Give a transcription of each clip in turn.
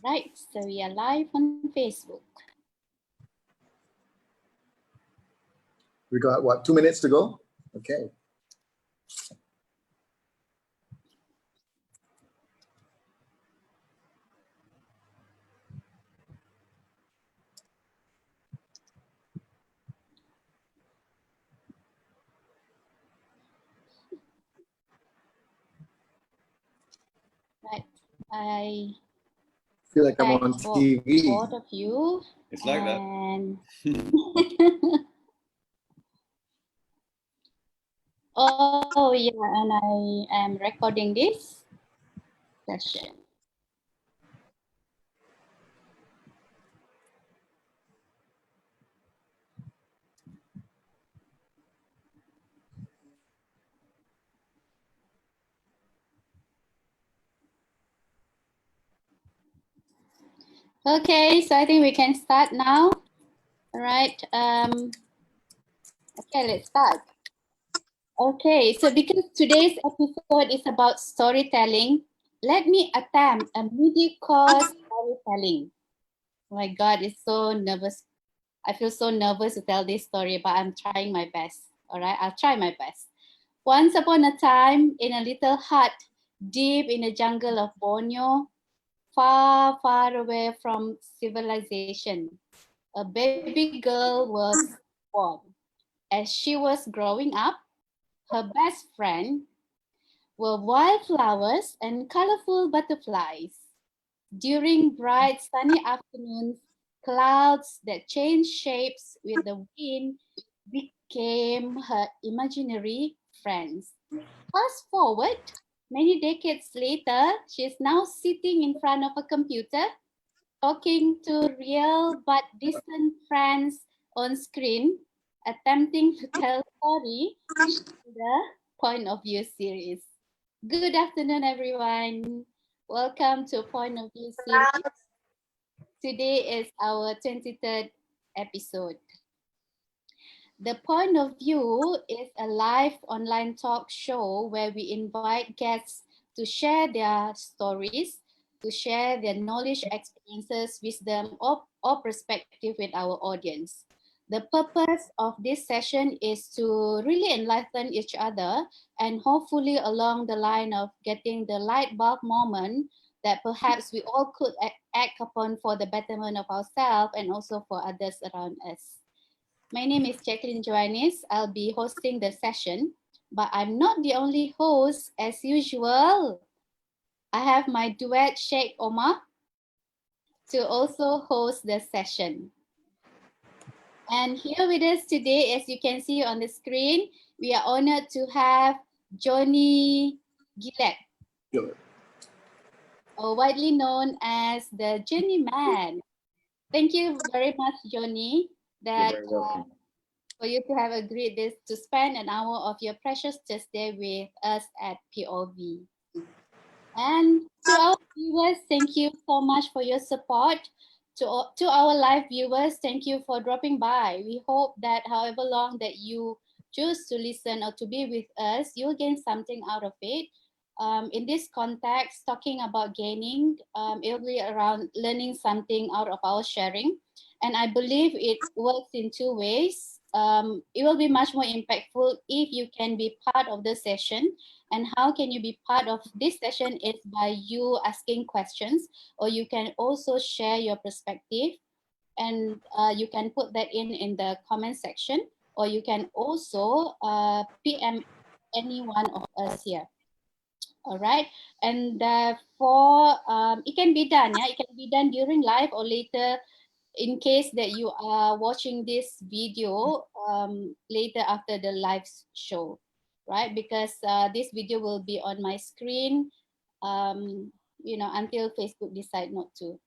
Right, so we are live on Facebook. We got what, 2 minutes to go? Okay. Right, I Feel like I'm on for TV. both of you. It's like that. Oh yeah, and I am recording this session. Okay, so I think we can start now. All right. Okay, let's start. Okay, so because today's episode is about storytelling, let me attempt a mediocre storytelling. Oh my God, it's so nervous. I feel so nervous to tell this story, but I'm trying my best. All right, I'll try my best. Once upon a time, in a little hut deep in the jungle of Borneo, far, far away from civilization, a baby girl was born. As she was growing up, her best friend were wildflowers and colorful butterflies. During bright sunny afternoons, clouds that changed shapes with the wind became her imaginary friends. Fast forward, many decades later, she is now sitting in front of a computer, talking to real but distant friends on screen, attempting to tell story in the Point of View series. Good afternoon, everyone. Welcome to Point of View series. Today is our 23rd episode. The Point of View is a live online talk show where we invite guests to share their stories, to share their knowledge, experiences, wisdom, or perspective with our audience. The purpose of this session is to really enlighten each other and hopefully along the line of getting the light bulb moment that perhaps we all could act upon for the betterment of ourselves and also for others around us. My name is Jaklin Juanis. I'll be hosting the session, but I'm not the only host as usual. I have my duet Shaik Omar to also host the session. And here with us today, as you can see on the screen, we are honored to have Johnny Gillette, widely known as the Journeyman. Thank you very much, Johnny, that You're very welcome. for you to have agreed this to spend an hour of your precious Thursday with us at POV. And to our viewers, thank you so much for your support. To our live viewers, thank you for dropping by. We hope that however long that you choose to listen or to be with us, you'll gain something out of it. In this context, talking about gaining, it'll be around learning something out of our sharing. And I believe it works in two ways. It will be much more impactful if you can be part of the session. And how can you be part of this session is by you asking questions, or you can also share your perspective, and you can put that in the comment section, or you can also PM any one of us here. All right, and for it can be done, yeah, it can be done during live or later in case that you are watching this video later after the live show, right? Because this video will be on my screen, until Facebook decide not to.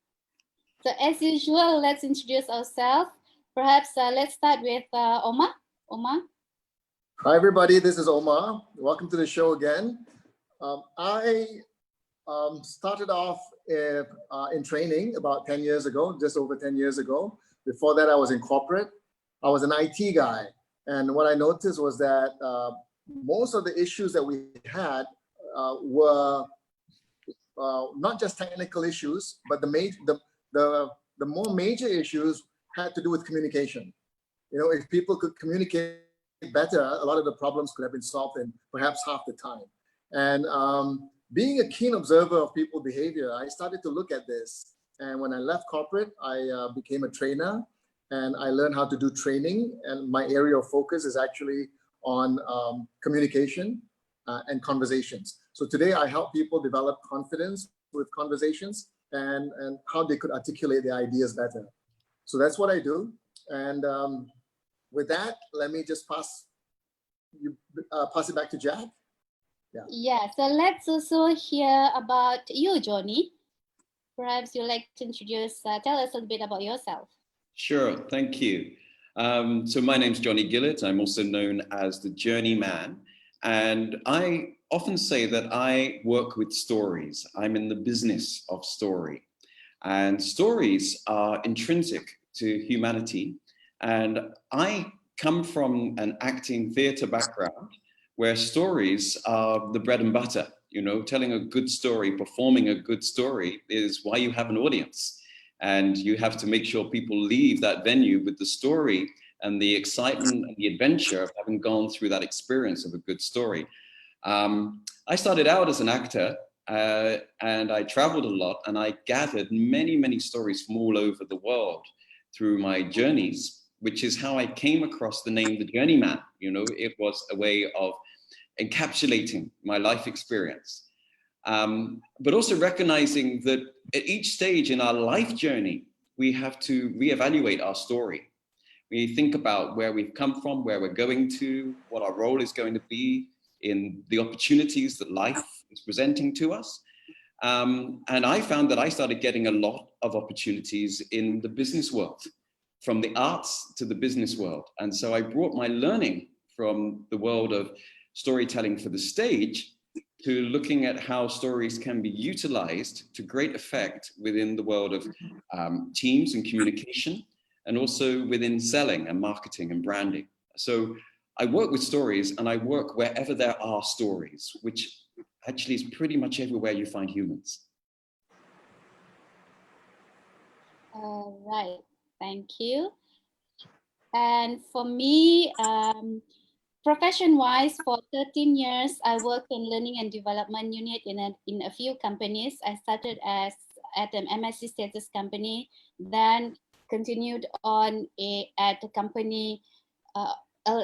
So as usual, let's introduce ourselves. Perhaps let's start with Omar. Omar. Hi, everybody. This is Omar. Welcome to the show again. I started off in training about 10 years ago, just over 10 years ago. Before that, I was in corporate. I was an IT guy. And what I noticed was that most of the issues that we had were not just technical issues, but the more major issues had to do with communication. You know, if people could communicate better, a lot of the problems could have been solved in perhaps half the time. And being a keen observer of people behavior, I started to look at this. And when I left corporate, I became a trainer and I learned how to do training. And my area of focus is actually on communication and conversations. So today I help people develop confidence with conversations and how they could articulate their ideas better. So that's what I do. And with that, let me just pass it back to Jack. Yeah, so let's also hear about you, Johnny. Perhaps you'd like to introduce, tell us a little bit about yourself. Sure, thank you. So my name's Johnny Gillett. I'm also known as the Journeyman. And I often say that I work with stories. I'm in the business of story. And stories are intrinsic to humanity. And I come from an acting theatre background where stories are the bread and butter. You know, telling a good story, performing a good story is why you have an audience. And you have to make sure people leave that venue with the story and the excitement and the adventure of having gone through that experience of a good story. I started out as an actor and I traveled a lot and I gathered many, many stories from all over the world through my journeys, which is how I came across the name The Journeyman. You know, it was a way of encapsulating my life experience, but also recognizing that at each stage in our life journey, we have to reevaluate our story. We think about where we've come from, where we're going to, what our role is going to be in the opportunities that life is presenting to us. And I found that I started getting a lot of opportunities in the business world, from the arts to the business world. And so I brought my learning from the world of storytelling for the stage to looking at how stories can be utilized to great effect within the world of teams and communication, and also within selling and marketing and branding. So I work with stories and I work wherever there are stories, which actually is pretty much everywhere you find humans. All right, thank you. And for me, profession-wise, for 13 years, I worked in learning and development unit in a few companies. I started at an MSc status company, then continued on at a company, a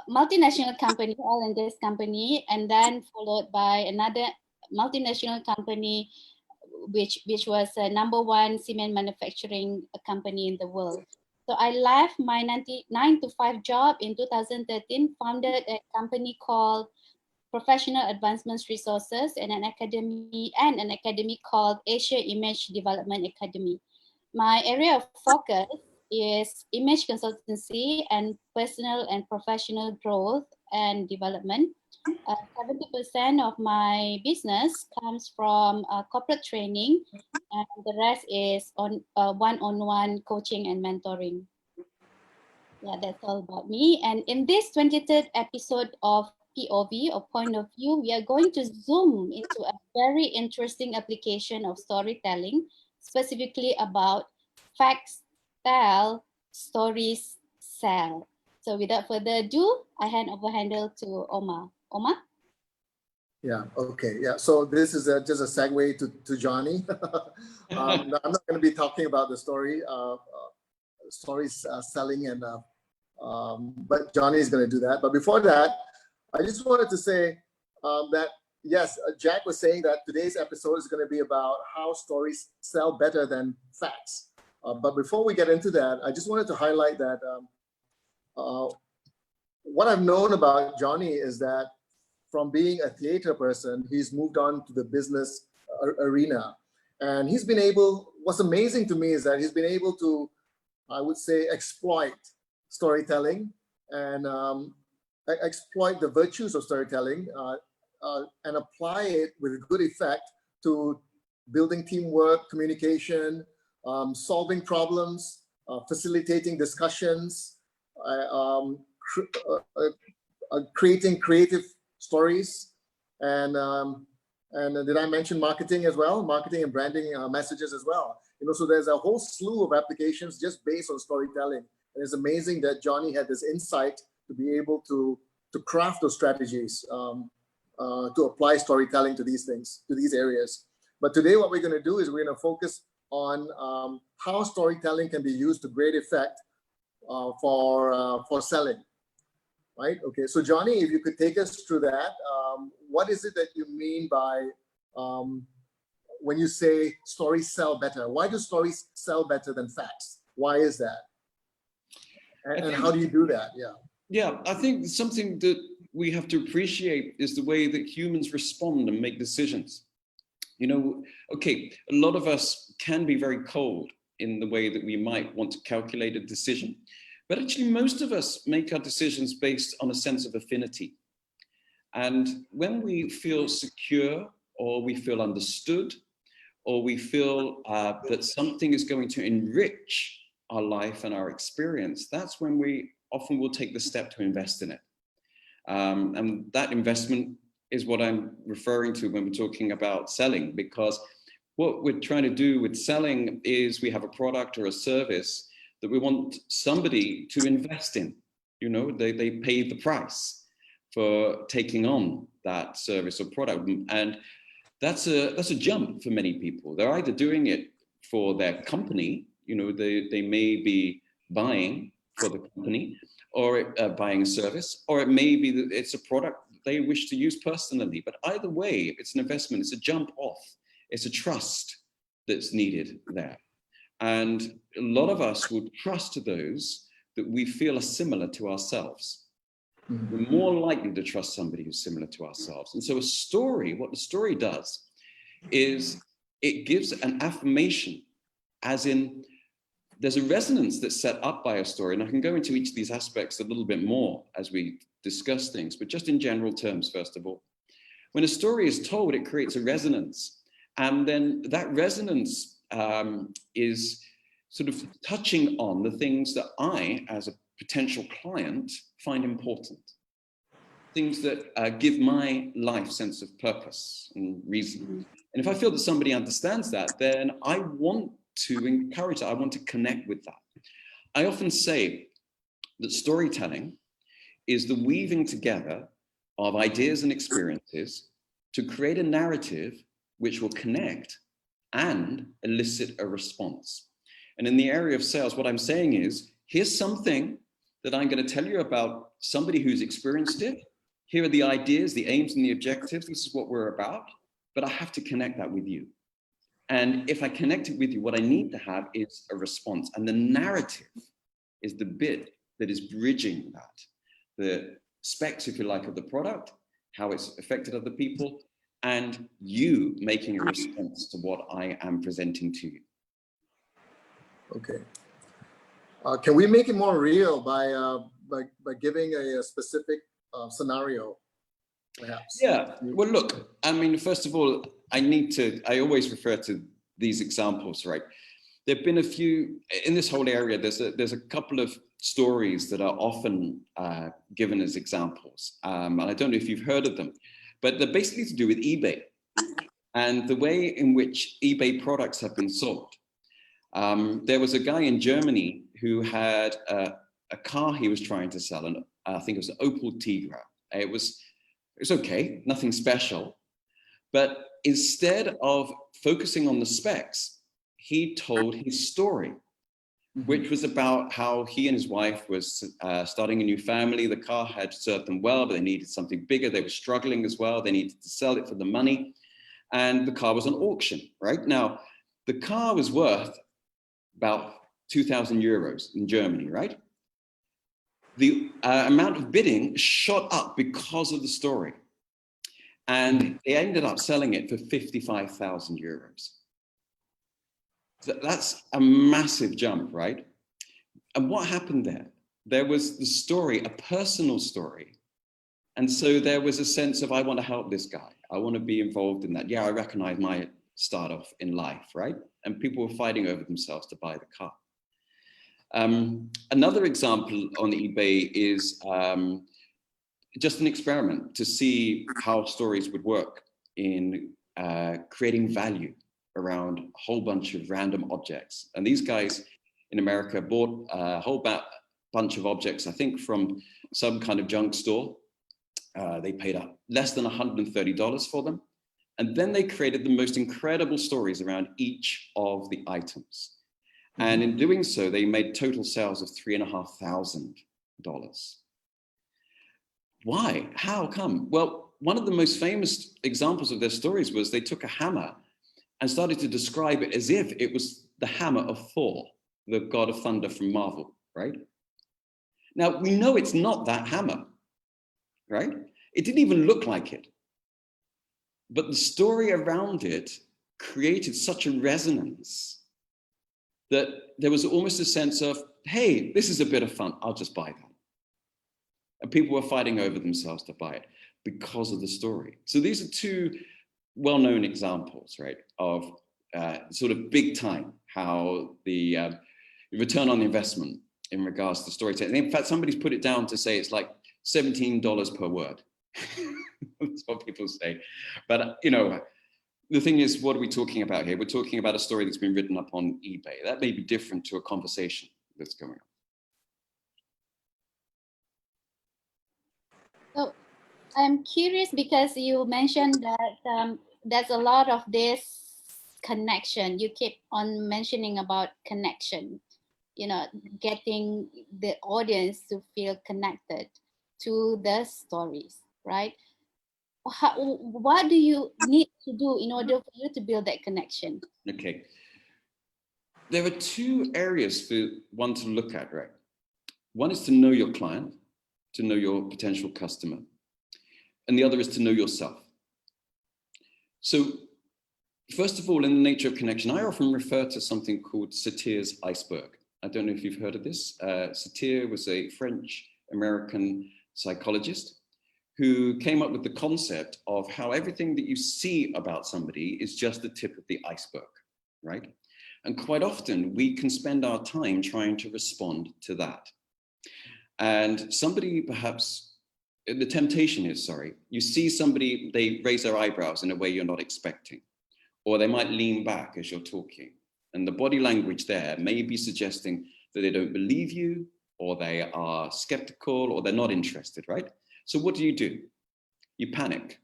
multinational company, oil and gas company, and then followed by another multinational company, which was a #1 cement manufacturing company in the world. So I left my 9-to-5 job in 2013, founded a company called Professional Advancement Resources and an academy called Asia Image Development Academy. My area of focus is image consultancy and personal and professional growth and development. 70% of my business comes from corporate training, and the rest is on one-on-one coaching and mentoring. Yeah, that's all about me. And in this 23rd episode of POV, or point of view, we are going to zoom into a very interesting application of storytelling, specifically about facts tell, stories sell. So without further ado, I hand over handle to Omar. Omar? Yeah, okay, yeah. So this is just a segue to Johnny. I'm not going to be talking about the stories selling, and but Johnny is going to do that. But before that, I just wanted to say that, yes, Jack was saying that today's episode is going to be about how stories sell better than facts. But before we get into that, I just wanted to highlight that what I've known about Johnny is that from being a theater person, he's moved on to the business arena. And he's been able, what's amazing to me is that he's been able to, I would say, exploit storytelling and exploit the virtues of storytelling and apply it with good effect to building teamwork, communication, solving problems, facilitating discussions, creating creative stories, and And did I mention marketing as well? Marketing and branding messages as well. So there's a whole slew of applications just based on storytelling. And it's amazing that Johnny had this insight to be able to craft those strategies to apply storytelling to these things, to these areas. But today what we're going to do is we're going to focus on how storytelling can be used to great effect for selling, right? Okay, so Johnny, if you could take us through that, what is it that you mean by when you say stories sell better? Why do stories sell better than facts? Why is that? And how do you do that? Yeah. Yeah, I think something that we have to appreciate is the way that humans respond and make decisions. Okay, a lot of us can be very cold in the way that we might want to calculate a decision, but actually most of us make our decisions based on a sense of affinity. And when we feel secure, or we feel understood, or we feel that something is going to enrich our life and our experience, that's when we often will take the step to invest in it. And that investment is what I'm referring to when we're talking about selling, because what we're trying to do with selling is we have a product or a service that we want somebody to invest in. They pay the price for taking on that service or product. And that's a jump for many people. They're either doing it for their company, they may be buying for the company, or buying a service, or it may be that it's a product they wish to use personally. But either way, it's an investment, it's a jump off, it's a trust that's needed there. And a lot of us would trust those that we feel are similar to ourselves. We're more likely to trust somebody who's similar to ourselves. And so a story, what the story does is it gives an affirmation, as in there's a resonance that's set up by a story. And I can go into each of these aspects a little bit more as we discuss things, but just in general terms, first of all. When a story is told, it creates a resonance. And then that resonance is sort of touching on the things that I, as a potential client, find important. Things that give my life sense of purpose and reason. And if I feel that somebody understands that, then I want to encourage that. I want to connect with that. I often say that storytelling is the weaving together of ideas and experiences to create a narrative which will connect and elicit a response. And in the area of sales, what I'm saying is, here's something that I'm going to tell you about somebody who's experienced it. Here are the ideas, the aims, and the objectives. This is what we're about, but I have to connect that with you. And if I connect it with you, what I need to have is a response. And the narrative is the bit that is bridging that. The specs, if you like, of the product, how it's affected other people, and you making a response to what I am presenting to you. Okay. Can we make it more real by giving a specific scenario, perhaps? Yeah. Well, look, I mean, first of all, I always refer to these examples, right? There've been a few in this whole area. There's a couple of stories that are often given as examples, and I don't know if you've heard of them, but they're basically to do with eBay and the way in which eBay products have been sold. There was a guy in Germany who had a car he was trying to sell, and I think it was an Opel Tigra. It was okay, nothing special, but instead of focusing on the specs, he told his story, which was about how he and his wife was starting a new family. The car had served them well, but they needed something bigger. They were struggling as well. They needed to sell it for the money. And the car was on auction, right? Now, the car was worth about 2,000 euros in Germany, right? The amount of bidding shot up because of the story. And they ended up selling it for 55,000 euros. That's a massive jump, right? And what happened there? There was the story, a personal story. And so there was a sense of, I want to help this guy. I want to be involved in that. Yeah, I recognize my start off in life, right? And people were fighting over themselves to buy the car. Another example on eBay is just an experiment to see how stories would work in creating value around a whole bunch of random objects. And these guys in America bought a whole bunch of objects, I think from some kind of junk store. They paid up less than $130 for them. And then they created the most incredible stories around each of the items. And in doing so, they made total sales of $3,500. Why? How come? Well, one of the most famous examples of their stories was they took a hammer and started to describe it as if it was the hammer of Thor, the god of thunder from Marvel, right? Now, we know it's not that hammer, right? It didn't even look like it. But the story around it created such a resonance that there was almost a sense of, hey, this is a bit of fun, I'll just buy that. And people were fighting over themselves to buy it because of the story. So these are two well-known examples, right, of sort of big time, how the return on investment in regards to storytelling. In fact, somebody's put it down to say it's like $17 per word. That's what people say. But, you know, the thing is, what are we talking about here? We're talking about a story that's been written up on eBay. That may be different to a conversation that's going on. So I'm curious because you mentioned that there's a lot of this connection. You keep on mentioning about connection, you know, getting the audience to feel connected to the stories, right? What do you need to do in order for you to build that connection? Okay. There are two areas for one to look at, right? One is to know your client, to know your potential customer. And the other is to know yourself. So first of all, in the nature of connection, I often refer to something called Satir's iceberg. I don't know if you've heard of this. Satir was a French-American psychologist who came up with the concept of how everything that you see about somebody is just the tip of the iceberg, right? And quite often we can spend our time trying to respond to that. And somebody perhaps, the temptation is, you see somebody, they raise their eyebrows in a way you're not expecting, or they might lean back as you're talking. And the body language there may be suggesting that they don't believe you, or they are skeptical, or they're not interested, right? So what do? You panic.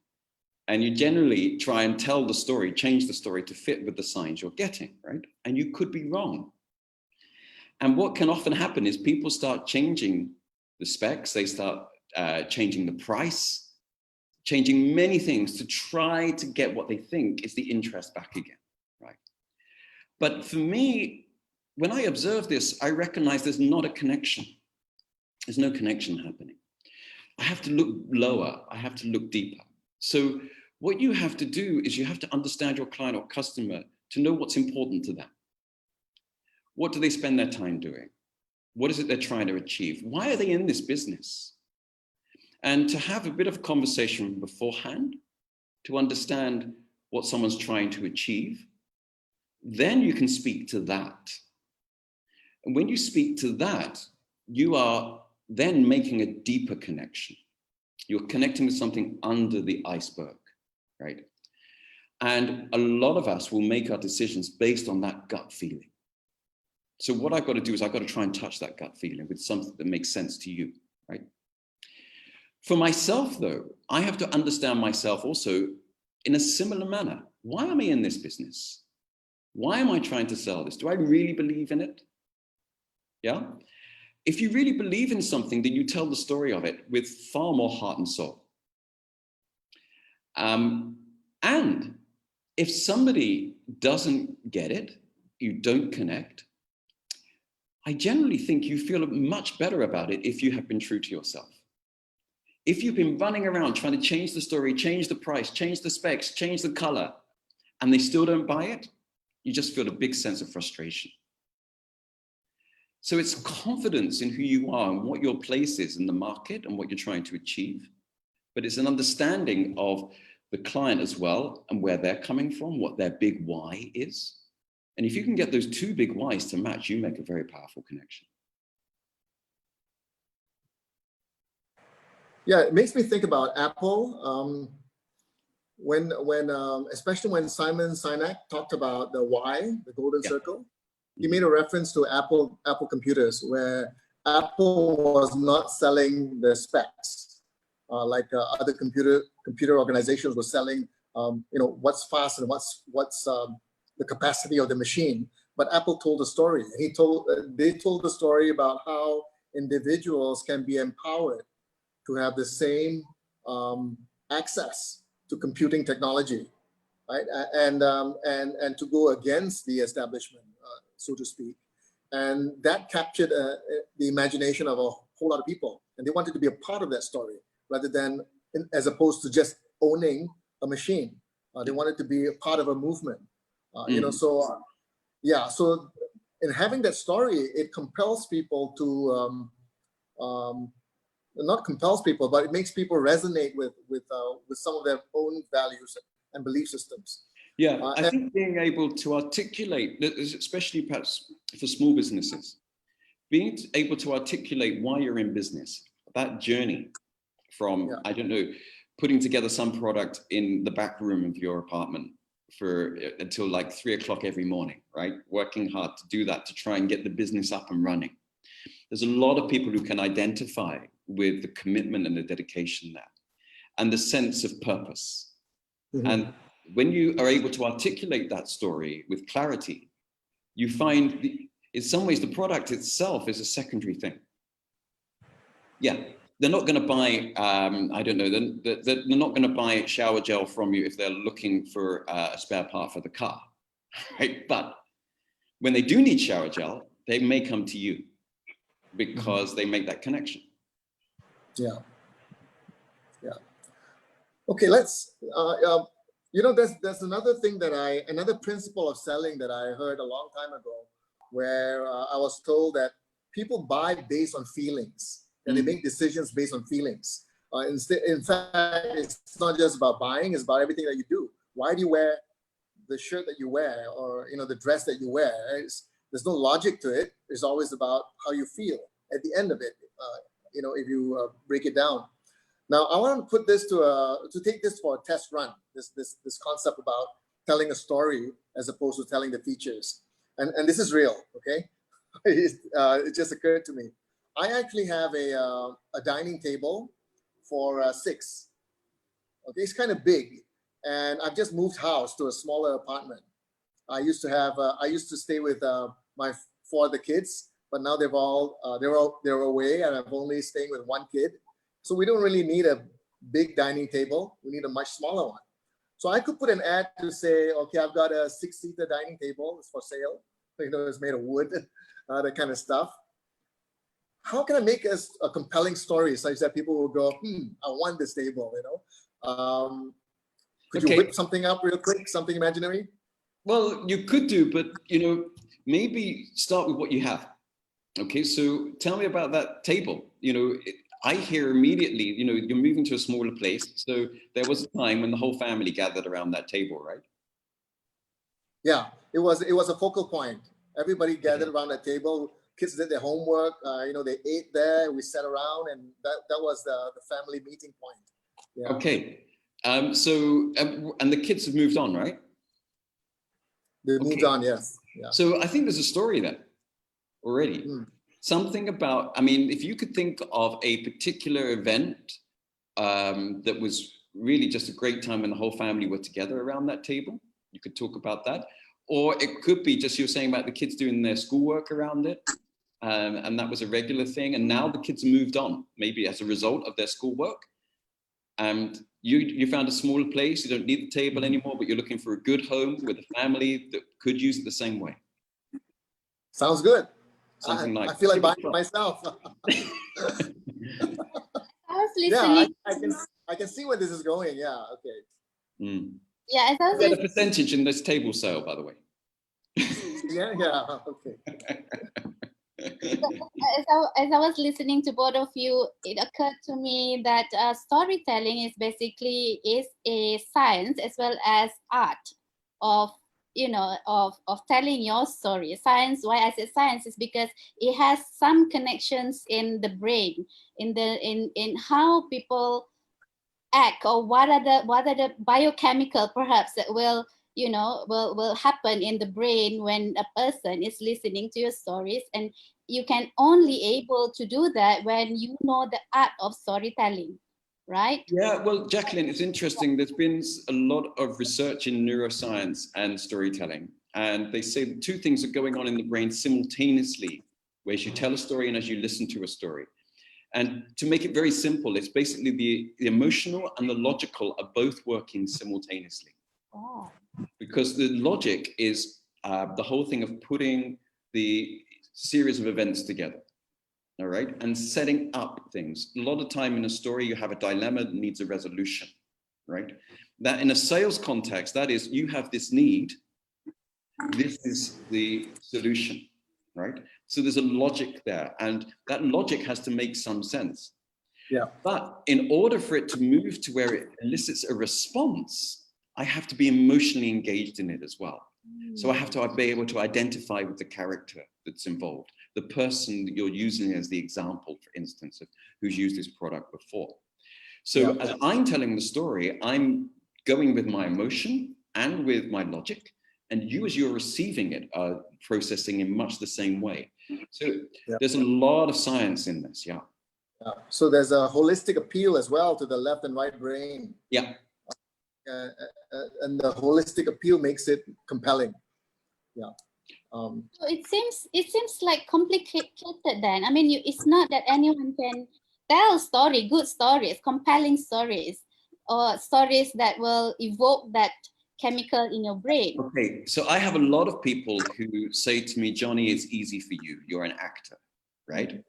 And you generally try and tell the story, change the story to fit with the signs you're getting, right? And you could be wrong. And what can often happen is people start changing the specs, they start changing the price, changing many things to try to get what they think is the interest back again, right? But for me, when I observe this, I recognize there's not a connection. There's no connection happening. I have to look lower, I have to look deeper. So what you have to do is you have to understand your client or customer to know what's important to them. What do they spend their time doing? What is it they're trying to achieve? Why are they in this business? And to have a bit of a conversation beforehand to understand what someone's trying to achieve, then you can speak to that. And when you speak to that, you are then making a deeper connection. You're connecting with something under the iceberg, right? And a lot of us will make our decisions based on that gut feeling. So what I've got to do is I've got to try and touch that gut feeling with something that makes sense to you, right? For myself, though, I have to understand myself also in a similar manner. Why am I in this business? Why am I trying to sell this? Do I really believe in it? Yeah? If you really believe in something, then you tell the story of it with far more heart and soul. And if somebody doesn't get it, you don't connect, I generally think you feel much better about it if you have been true to yourself. If you've been running around trying to change the story, change the price, change the specs, change the color, and they still don't buy it, you just feel a big sense of frustration. So it's confidence in who you are and what your place is in the market and what you're trying to achieve. But it's an understanding of the client as well and where they're coming from, what their big why is. And if you can get those two big whys to match, you make a very powerful connection. Yeah, it makes me think about Apple. especially when Simon Sinek talked about the why, the golden Yeah. circle, he made a reference to Apple computers, where Apple was not selling the specs like other computer organizations were selling. What's fast and what's the capacity of the machine. But Apple told a story. They told the story about how individuals can be empowered to have the same access to computing technology, right? And to go against the establishment, so to speak. And that captured the imagination of a whole lot of people, and they wanted to be a part of that story rather than, as opposed to just owning a machine. They wanted to be a part of a movement. So in having that story, it compels people to not compels people, but it makes people resonate with some of their own values and belief systems. Yeah, I think being able to articulate, especially perhaps for small businesses, being able to articulate why you're in business, that journey from, I don't know, putting together some product in the back room of your apartment until like 3 o'clock every morning, right? Working hard to do that, to try and get the business up and running. There's a lot of people who can identify with the commitment and the dedication there and the sense of purpose. Mm-hmm. And when you are able to articulate that story with clarity, you find in some ways the product itself is a secondary thing. Yeah, they're not going to buy, I don't know, they're not going to buy shower gel from you if they're looking for a spare part for the car, right? But when they do need shower gel, they may come to you because they make that connection. Yeah. Okay, let's, there's another thing another principle of selling that I heard a long time ago, where I was told that people buy based on feelings, and they make decisions based on feelings. In fact, it's not just about buying, it's about everything that you do. Why do you wear the shirt that you wear, or the dress that you wear? There's no logic to it. It's always about how you feel at the end of it, if you break it down. Now, I want to put this to take this for a test run, this concept about telling a story as opposed to telling the features. And this is real, okay? It just occurred to me. I actually have a dining table for 6. Okay, it's kind of big. And I've just moved house to a smaller apartment. I used to stay with my 4 other kids, but now they're away, and I'm only staying with 1 kid. So we don't really need a big dining table. We need a much smaller one. So I could put an ad to say, okay, I've got a 6-seater dining table. It's for sale. It's made of wood, that kind of stuff. How can I make a compelling story such that people will go, I want this table, Could you whip something up real quick, something imaginary? Well, you could do, but, maybe start with what you have. Okay, so tell me about that table. I hear immediately, you're moving to a smaller place. So there was a time when the whole family gathered around that table, right? Yeah, it was a focal point. Everybody gathered around that table. Kids did their homework. They ate there. We sat around, and that was the family meeting point. Yeah. Okay. And the kids have moved on, right? They moved on, yes. Yeah. So I think there's a story there already. Something about, if you could think of a particular event that was really just a great time when the whole family were together around that table, you could talk about that. Or it could be just, you were saying about the kids doing their schoolwork around it. And that was a regular thing. And now the kids moved on, maybe as a result of their schoolwork. And you found a smaller place. You don't need the table anymore, but you're looking for a good home with a family that could use it the same way. Sounds good. I feel like buying it myself. I was listening. Yeah, I can see where this is going. Yeah, okay. Yeah, as I was get a percentage in this table sale, by the way. Yeah, okay. As I was listening to both of you, it occurred to me that storytelling is basically a science as well as art of telling your story. Science. Why I said science is because it has some connections in the brain, in how people act, or what are the biochemical perhaps that will, you know, will happen in the brain when a person is listening to your stories. And you can only able to do that when you know the art of storytelling, right? Yeah, well, Jaklin, it's interesting. There's been a lot of research in neuroscience and storytelling, and they say that two things are going on in the brain simultaneously, where you tell a story and as you listen to a story. And to make it very simple, it's basically the emotional and the logical are both working simultaneously. Oh. Because the logic is the whole thing of putting the series of events together, all right, and setting up things. A lot of time in a story, you have a dilemma that needs a resolution, right? That in a sales context, that is, you have this need, this is the solution, right? So there's a logic there, and that logic has to make some sense. Yeah. But in order for it to move to where it elicits a response, I have to be emotionally engaged in it as well. So I have to be able to identify with the character that's involved, the person that you're using as the example, for instance, of who's used this product before. So as I'm telling the story, I'm going with my emotion and with my logic, and you as you're receiving it are processing in much the same way. So there's a lot of science in this, yeah. So there's a holistic appeal as well to the left and right brain. Yeah. And the holistic appeal makes it compelling. Yeah. So it seems like complicated then. I mean, it's not that anyone can tell good stories, compelling stories, or stories that will evoke that chemical in your brain. Okay, so I have a lot of people who say to me, Johnny, it's easy for you. You're an actor, right?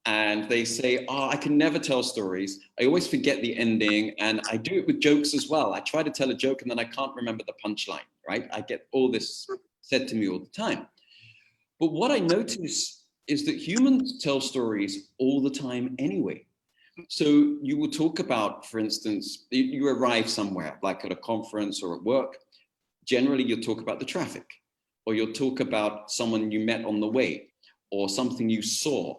And they say, oh, I can never tell stories. I always forget the ending. And I do it with jokes as well. I try to tell a joke and then I can't remember the punchline, right? I get all this said to me all the time. But what I notice is that humans tell stories all the time anyway. So you will talk about, for instance, you arrive somewhere, like at a conference or at work. Generally, you'll talk about the traffic, or you'll talk about someone you met on the way, or something you saw,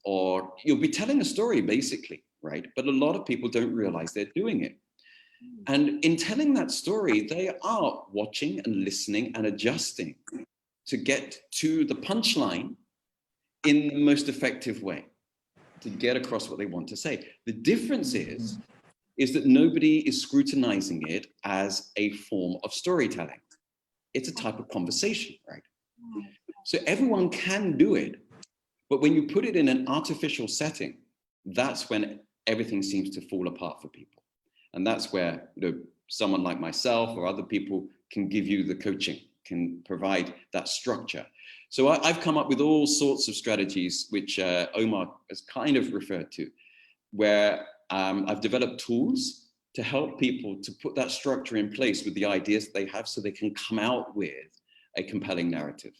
or you'll be telling a story basically, right? But a lot of people don't realize they're doing it. And in telling that story, they are watching and listening and adjusting to get to the punchline in the most effective way, to get across what they want to say. The difference is that nobody is scrutinizing it as a form of storytelling. It's a type of conversation, right? So everyone can do it, but when you put it in an artificial setting, that's when everything seems to fall apart for people. And that's where, you know, someone like myself or other people can give you the coaching, can provide that structure. So I've come up with all sorts of strategies, which Omar has kind of referred to, where I've developed tools to help people to put that structure in place with the ideas that they have so they can come out with a compelling narrative.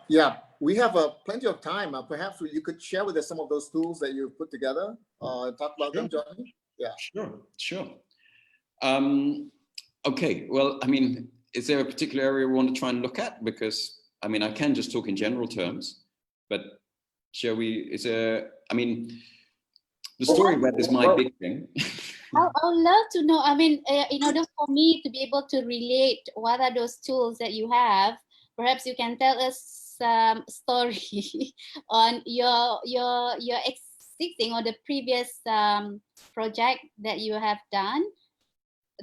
Yeah, we have plenty of time. Perhaps you could share with us some of those tools that you've put together. Talk about them, Johnny. Yeah. Sure. Okay, well, I mean, is there a particular area we want to try and look at? Because, I mean, I can just talk in general terms, but shall we, I mean, the Storyweb is my big thing. I would love to know, I mean, in order for me to be able to relate, what are those tools that you have? Perhaps you can tell us some story on your existing or the previous project that you have done,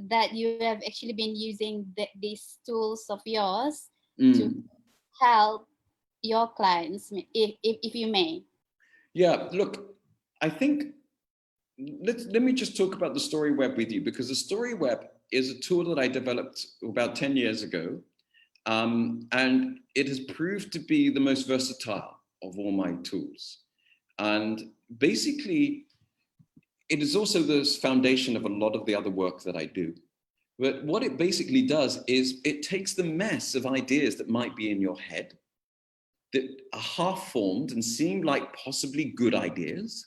that you have actually been using these tools of yours to help your clients, if you may. Yeah, look, I think let me just talk about the Storyweb with you, because the Storyweb is a tool that I developed about 10 years ago. And it has proved to be the most versatile of all my tools. And basically, it is also the foundation of a lot of the other work that I do. But what it basically does is it takes the mess of ideas that might be in your head, that are half-formed and seem like possibly good ideas,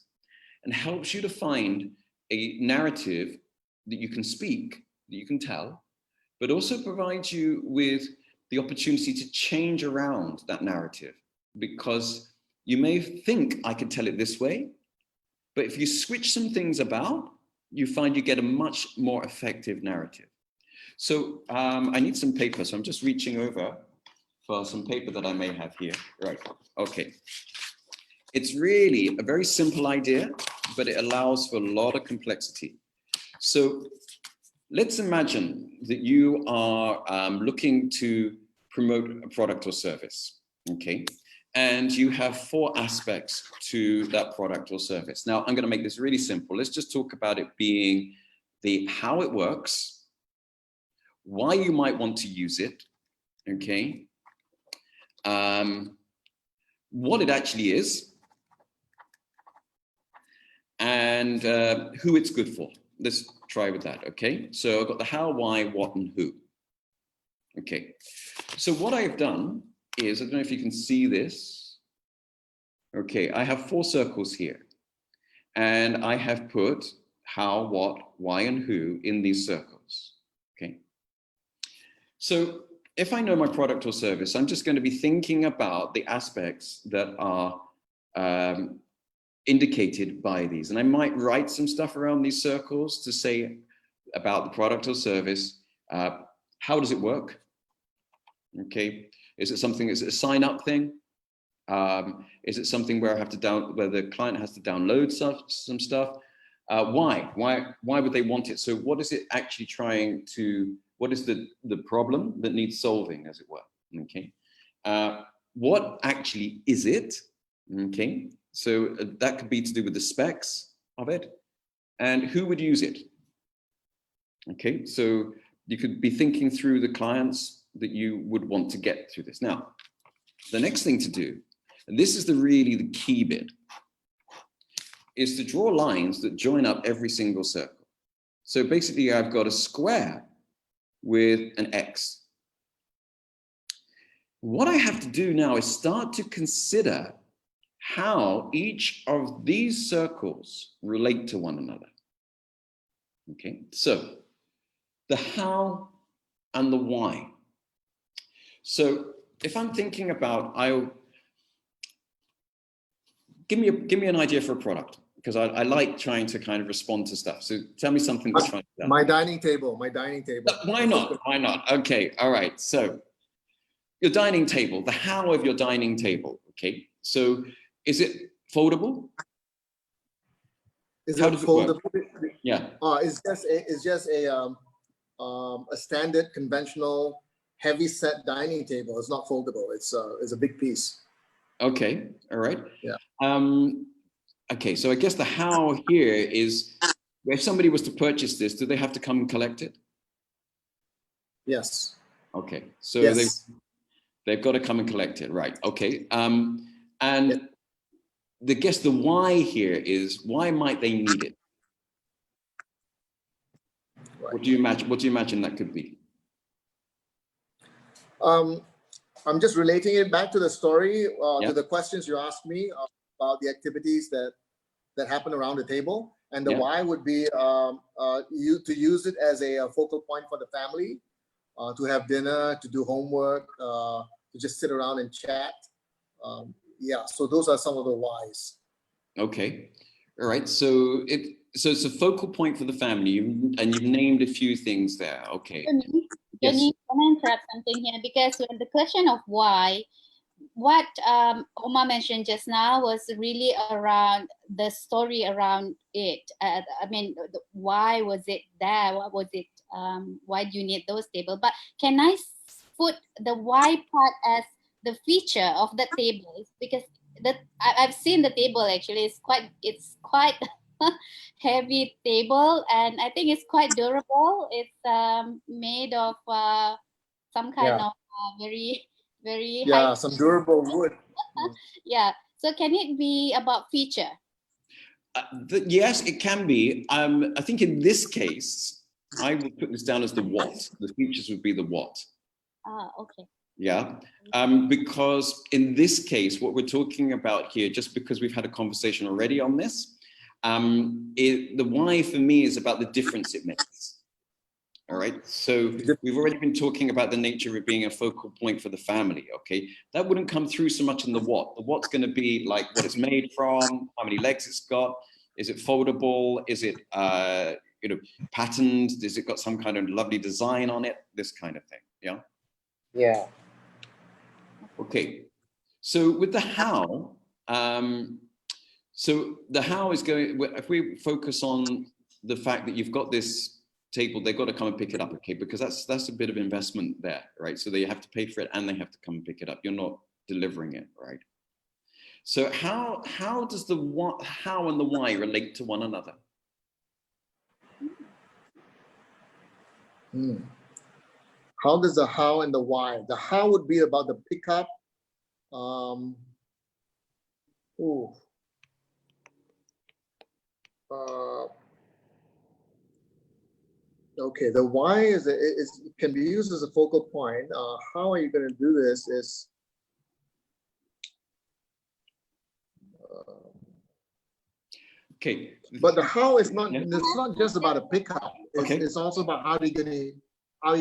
and helps you to find a narrative that you can speak, that you can tell, but also provides you with the opportunity to change around that narrative, because You may think I could tell it this way, but if you switch some things about, you find you get a much more effective narrative. So I need some paper, so I'm just reaching over for some paper that I may have here. Right, okay. It's really a very simple idea, but it allows for a lot of complexity. So let's imagine that you are looking to promote a product or service, okay? And you have 4 aspects to that product or service. Now, I'm gonna make this really simple. Let's just talk about it being the how it works, why you might want to use it, okay? What it actually is, and who it's good for. Let's try with that, okay? So I've got the how, why, what, and who. Okay, so what I've done is, I don't know if you can see this. Okay, I have 4 circles here. And I have put how, what, why, and who in these circles, okay? So if I know my product or service, I'm just going to be thinking about the aspects that are indicated by these. And I might write some stuff around these circles to say about the product or service. How does it work? Okay, is it something, is it a sign up thing? Is it something where I have to where the client has to download some stuff? Why would they want it? So what is it actually trying to, what is the problem that needs solving, as it were? Okay, what actually is it? Okay, so that could be to do with the specs of it and who would use it. Okay, so you could be thinking through the clients that you would want to get through this. Now, the next thing to do, and this is really the key bit, is to draw lines that join up every single circle. So basically I've got a square with an X. What I have to do now is start to consider how each of these circles relate to one another. Okay, so the how and the why. So if I'm thinking about, give me an idea for a product, because I like trying to kind of respond to stuff. So tell me something that's trying to. My dining table. Why not? Why not? Okay, all right. So your dining table, the how of your dining table. Okay, so is it foldable? Is How it does it foldable? work? Yeah. It's just a standard conventional heavy set dining table. It's not foldable. It's a big piece. Okay. All right. Yeah. Okay. So I guess the how here is, if somebody was to purchase this, do they have to come and collect it? Yes. Okay. So yes. they've got to come and collect it. Right. Okay. And Yeah. the why here is, why might they need it? Right. What do you imagine that could be? I'm just relating it back to the story, Yeah. to the questions you asked me about the activities that happen around the table, and the Yeah. why would be to use it as a focal point for the family, to have dinner, to do homework, to just sit around and chat. Yeah, so those are some of the whys. Okay, all right. So it's a focal point for the family, and you've named a few things there. Okay. Johnny, can I interrupt something here? Because when the question of why, what Omar mentioned just now was really around the story around it. I mean, why was it there? What was it? Why do you need those tables? But can I put the why part as the feature of the table? Because I've seen the table actually. It's quite heavy table, and I think it's quite durable. It's made of some kind of very high. Some durable wood. Yeah. So can it be about feature? Yes, it can be. I think in this case, I would put this down as the what. The features would be the what. Okay. Yeah, because in this case, what we're talking about here, just because we've had a conversation already on this, the why for me is about the difference it makes. All right. So we've already been talking about the nature of being a focal point for the family. Okay. That wouldn't come through so much in the what. The what's going to be like what it's made from, how many legs it's got. Is it foldable? Is it, you know, patterned? Has it got some kind of lovely design on it? This kind of thing. Yeah. Yeah. Okay. So with the how, so the how is going, if we focus on the fact that you've got this table, they've got to come and pick it up, okay? Because that's a bit of investment there, right? So they have to pay for it and they have to come and pick it up. You're not delivering it, right? So how does the what, how and the why relate to one another? How does the how and the why? The how would be about the pickup. Okay, the why is it can be used as a focal point. How are you going to do this? Is okay, but the how is not. Yeah. It's not just about a pickup. It's also about how you're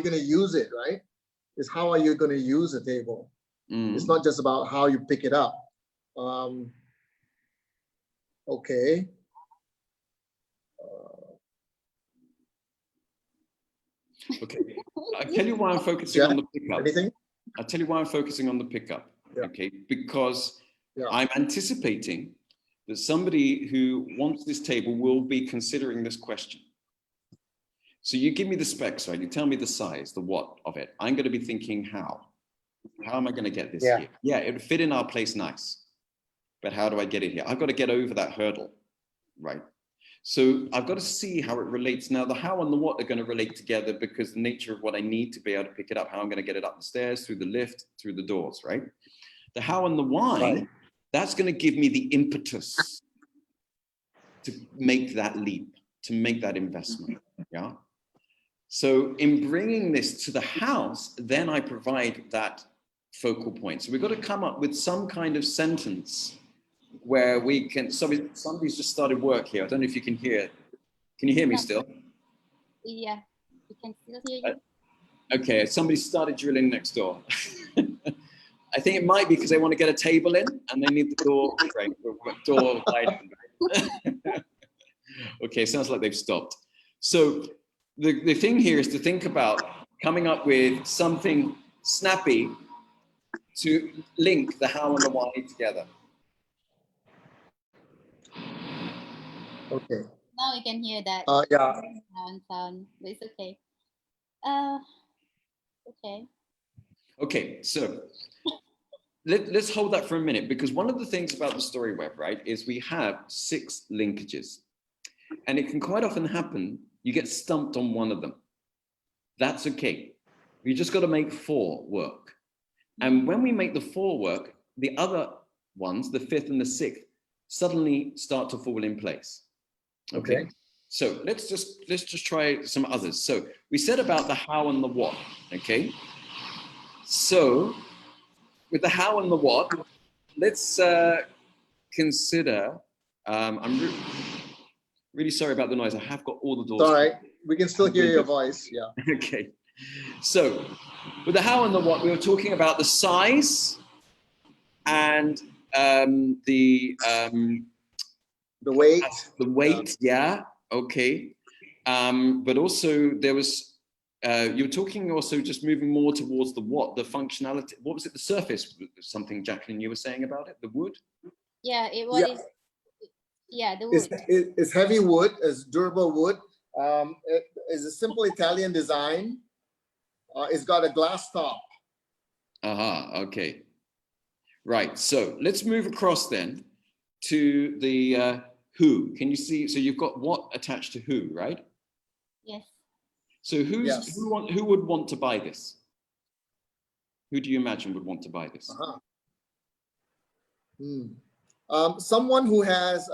going to use it, right? Is how are you going to use the table? It's not just about how you pick it up. Okay. Okay. I'll tell you why I'm focusing on the pickup. Anything? I'll tell you why I'm focusing on the pickup. Yeah. Okay, because I'm anticipating that somebody who wants this table will be considering this question. So you give me the specs, right? You tell me the size, the what of it. I'm going to be thinking how. How am I going to get this here? Yeah, it would fit in our place nice. But how do I get it here? I've got to get over that hurdle, right? So I've got to see how it relates. Now, the how and the what are going to relate together because the nature of what I need to be able to pick it up, how I'm going to get it up the stairs, through the lift, through the doors, right? The how and the why, that's going to give me the impetus to make that leap, to make that investment, yeah? So in bringing this to the house, then I provide that focal point. So we've got to come up with some kind of sentence where we can, somebody's just started work here. I don't know if you can hear. Can you hear me still? Yeah, we can still hear you. Okay, somebody started drilling next door. I think it might be because they want to get a table in and they need the door, right, door wide. Okay, sounds like they've stopped. So the thing here is to think about coming up with something snappy to link the how and the why together. Okay. Now we can hear that. Yeah. Sound, but it's okay. Okay. Okay, so let's hold that for a minute because one of the things about the Storyweb, right, is we have 6 linkages. And it can quite often happen, you get stumped on one of them. That's okay. You just got to make 4 work. And when we make the 4 work, the other ones, the 5th and the 6th, suddenly start to fall in place. Okay. So let's just try some others. So we said about the how and the what. Okay. So with the how and the what, let's consider. I'm really sorry about the noise. I have got all the doors. It's all right. We can still hear your voice. Yeah. Okay. So with the how and the what, we were talking about the size and the weight. The weight, yeah. Okay. But also there was, you were talking also just moving more towards the what, the functionality. What was it? The surface, something, Jaklin, you were saying about it? The wood? Yeah, it was. Yeah, the wood. It's heavy wood, it's durable wood. It is a simple Italian design. It's got a glass top. Okay. Right, so let's move across then to the who. Can you see, so you've got what attached to who, right? Yes. So who would want to buy this? Who do you imagine would want to buy this? Someone who has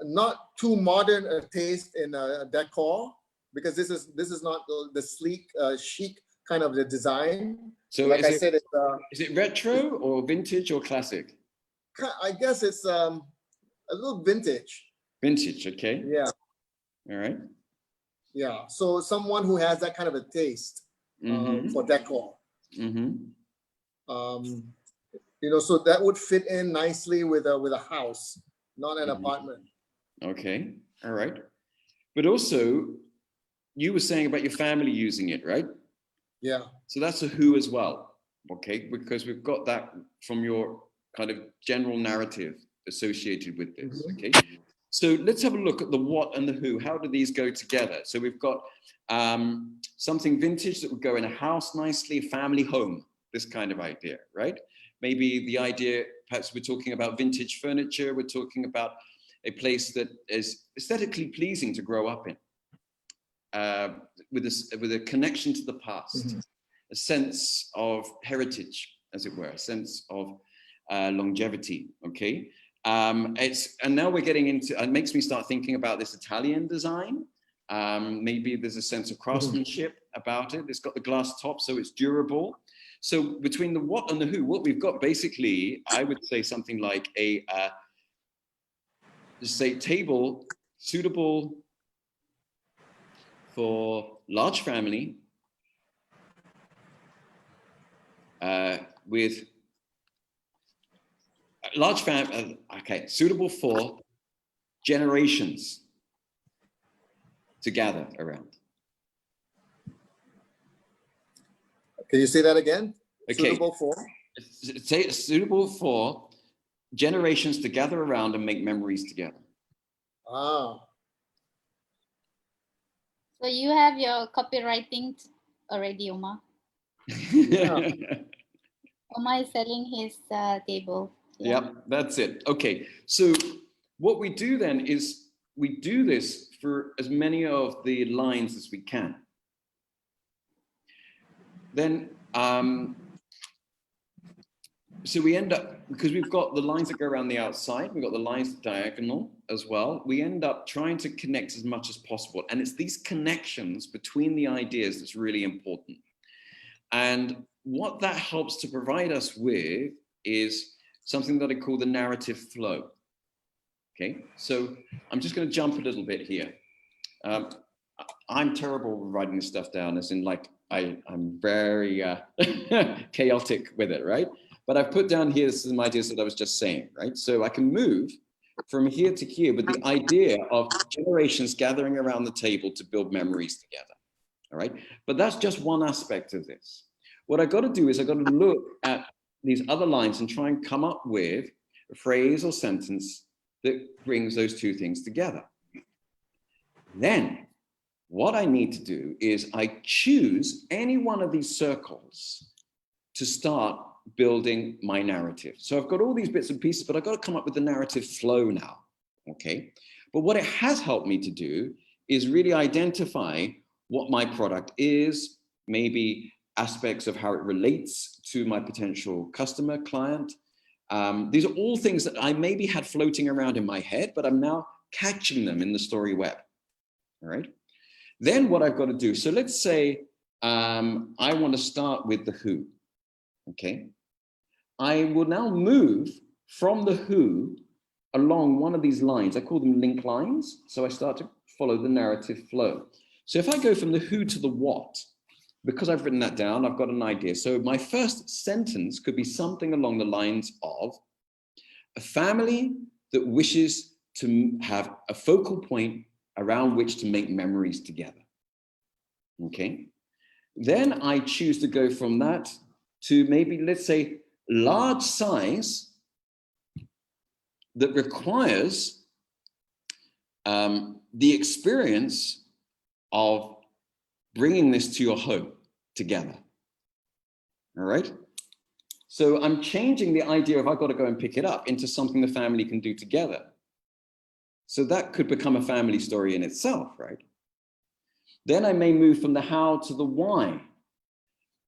not too modern a taste in decor, because this is not the sleek, chic kind of the design. So like I said, is it retro or vintage or classic? I guess it's a little vintage. Vintage, okay. Yeah. All right. Yeah. So someone who has that kind of a taste for decor. So that would fit in nicely with a house, not an apartment. Okay. All right. But also, you were saying about your family using it, right? Yeah. So that's a who as well. Okay. Because we've got that from your kind of general narrative associated with this. Okay. So let's have a look at the what and the who. How do these go together? So we've got something vintage that would go in a house nicely, a family home, this kind of idea, right? Maybe the idea, perhaps we're talking about vintage furniture, we're talking about a place that is aesthetically pleasing to grow up in, with a connection to the past, a sense of heritage, as it were, a sense of longevity, okay? And now we're getting into, it makes me start thinking about this Italian design. Maybe there's a sense of craftsmanship about it. It's got the glass top, so it's durable. So between the what and the who, what we've got basically, I would say something like a, say, table suitable for large family, with large family, okay, suitable for generations to gather around. Can you say that again? Okay. Suitable for? Suitable for generations to gather around and make memories together. Ah. So you have your copywriting already, Omar? Yeah. Omar is selling his table. Yeah. Yep, that's it. Okay, so what we do then is we do this for as many of the lines as we can. Then, so we end up, because we've got the lines that go around the outside, we've got the lines diagonal as well, we end up trying to connect as much as possible. And it's these connections between the ideas that's really important. And what that helps to provide us with is something that I call the narrative flow. Okay, so I'm just going to jump a little bit here. I'm terrible with writing this stuff down, as in like, I'm very chaotic with it, right? But I've put down here some ideas that I was just saying, right? So I can move from here to here with the idea of generations gathering around the table to build memories together, all right? But that's just one aspect of this. What I got to do is I got to look at these other lines and try and come up with a phrase or sentence that brings those two things together. Then what I need to do is I choose any one of these circles to start building my narrative. So I've got all these bits and pieces, but I've got to come up with the narrative flow now, okay? But what it has helped me to do is really identify what my product is, maybe aspects of how it relates to my potential customer, client. These are all things that I maybe had floating around in my head, but I'm now catching them in the Storyweb, all right? Then what I've got to do, so let's say I want to start with the who, okay? I will now move from the who along one of these lines. I call them link lines. So I start to follow the narrative flow. So if I go from the who to the what, because I've written that down, I've got an idea. So my first sentence could be something along the lines of a family that wishes to have a focal point around which to make memories together, okay? Then I choose to go from that to maybe, let's say, large size that requires the experience of bringing this to your home together, all right? So I'm changing the idea of I've got to go and pick it up into something the family can do together. So that could become a family story in itself, right? Then I may move from the how to the why.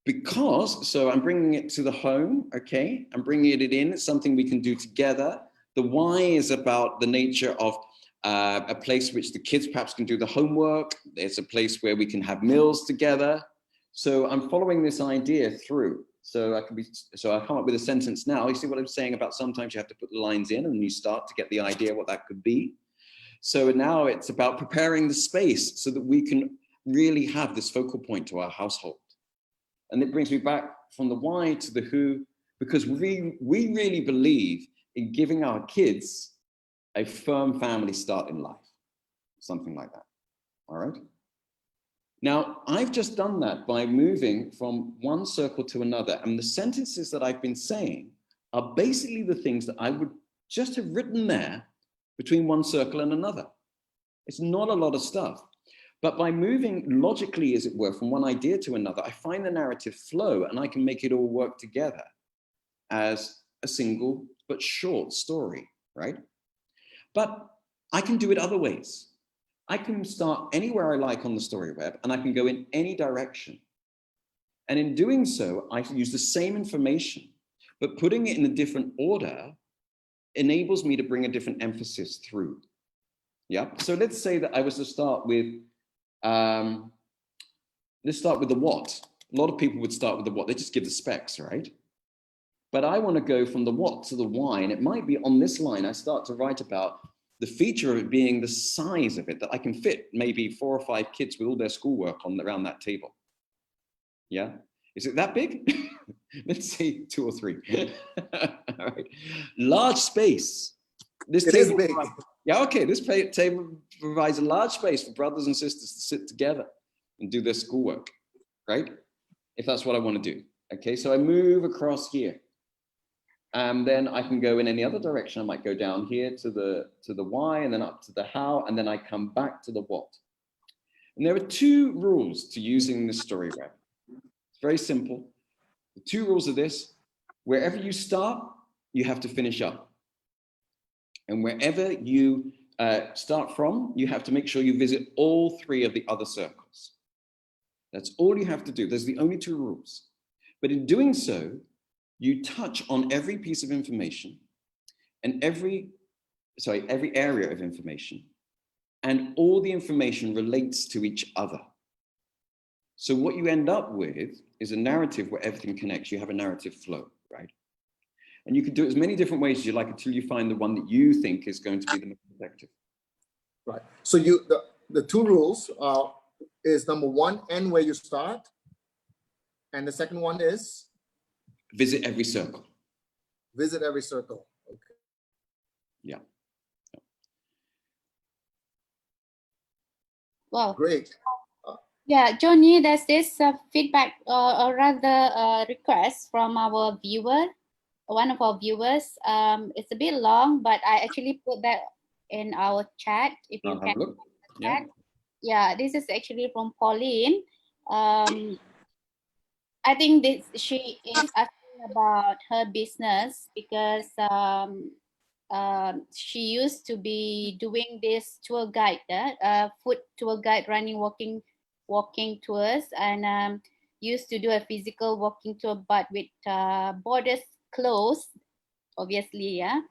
Because, so I'm bringing it to the home, okay? I'm bringing it in, it's something we can do together. The why is about the nature of a place which the kids perhaps can do the homework. It's a place where we can have meals together. So I'm following this idea through. So I come up with a sentence now. You see what I'm saying about sometimes you have to put the lines in and you start to get the idea what that could be. So now it's about preparing the space so that we can really have this focal point to our household. And it brings me back from the why to the who, because we really believe in giving our kids a firm family start in life, something like that, all right? Now, I've just done that by moving from one circle to another, and the sentences that I've been saying are basically the things that I would just have written there between one circle and another. It's not a lot of stuff, but by moving logically, as it were, from one idea to another, I find the narrative flow and I can make it all work together as a single but short story, right? But I can do it other ways. I can start anywhere I like on the Storyweb and I can go in any direction. And in doing so, I can use the same information, but putting it in a different order enables me to bring a different emphasis through. Yeah, so let's say that I was to start with, let's start with the what. A lot of people would start with the what, they just give the specs, right? But I want to go from the what to the why, and it might be on this line, I start to write about the feature of it being the size of it, that I can fit maybe 4 or 5 kids with all their schoolwork around that table. Yeah, is it that big? Let's say 2 or 3. All right. Large space. This it table is big. Yeah, okay, this table provides a large space for brothers and sisters to sit together and do their schoolwork, right? If that's what I want to do. Okay, so I move across here. And then I can go in any other direction. I might go down here to the why, and then up to the how, and then I come back to the what. And there are 2 rules to using this Storyweb. It's very simple. The 2 rules are this: wherever you start, you have to finish up. And wherever you start from, you have to make sure you visit all 3 of the other circles. That's all you have to do. Those are the only 2 rules. But in doing so, you touch on every piece of information and every area of information, and all the information relates to each other. So what you end up with is a narrative where everything connects. You have a narrative flow, right? And you can do it as many different ways as you like until you find the one that you think is going to be the most effective. Right. So the 2 rules is number 1, end where you start. And the second one is? Visit every circle. Visit every circle. Okay. Yeah. Wow. Great. Yeah, Johnny, there's this feedback or rather request from our viewer, one of our viewers. It's a bit long, but I actually put that in our chat. If you can look. Yeah, this is actually from Pauline. I think she is asking about her business because she used to be doing this tour guide, food tour guide, running walking tours, and used to do a physical walking tour, but with borders closed, obviously, yeah.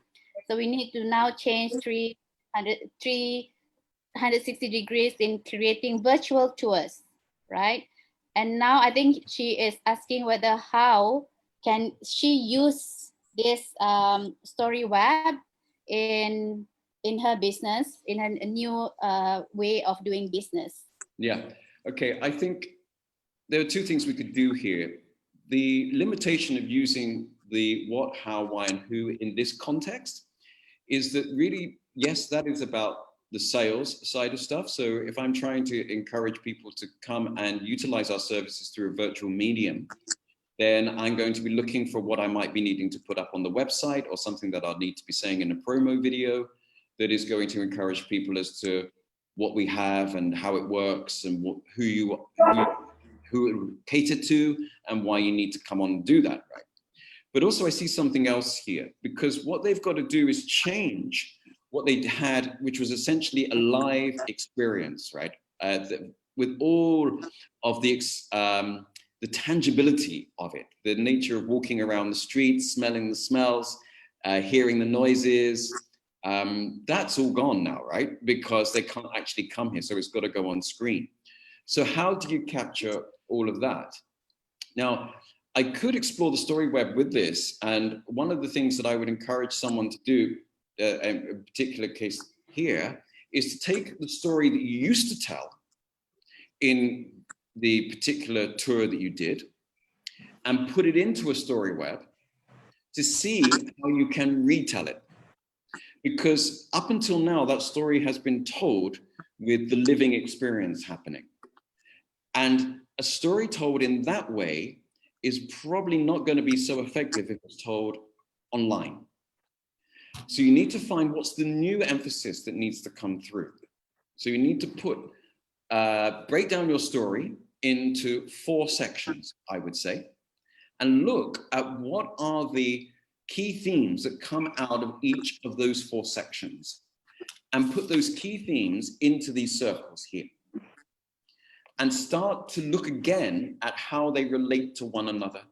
So we need to now change 360 degrees in creating virtual tours, right? And now I think she is asking whether how can she use this Storyweb in her business, in a new way of doing business. Yeah, okay, I think there are 2 things we could do here. The limitation of using the what, how, why, and who in this context is that really, yes, that is about the sales side of stuff. So if I'm trying to encourage people to come and utilize our services through a virtual medium, then I'm going to be looking for what I might be needing to put up on the website, or something that I'll need to be saying in a promo video that is going to encourage people as to what we have and how it works, and who it catered to, and why you need to come on and do that, right? But also I see something else here, because what they've got to do is change what they had, which was essentially a live experience, right? With all of the tangibility of it, the nature of walking around the streets, smelling the smells, hearing the noises, that's all gone now, right? Because they can't actually come here, so it's got to go on screen. So how do you capture all of that? Now, I could explore the Storyweb with this, and one of the things that I would encourage someone to do, in a particular case here, is to take the story that you used to tell in the particular tour that you did and put it into a Storyweb to see how you can retell it. Because up until now, that story has been told with the living experience happening. And a story told in that way is probably not going to be so effective if it's told online. So you need to find what's the new emphasis that needs to come through. So you need to put, break down your story into 4 sections, I would say, and look at what are the key themes that come out of each of those 4 sections, and put those key themes into these circles here. And start to look again at how they relate to one another.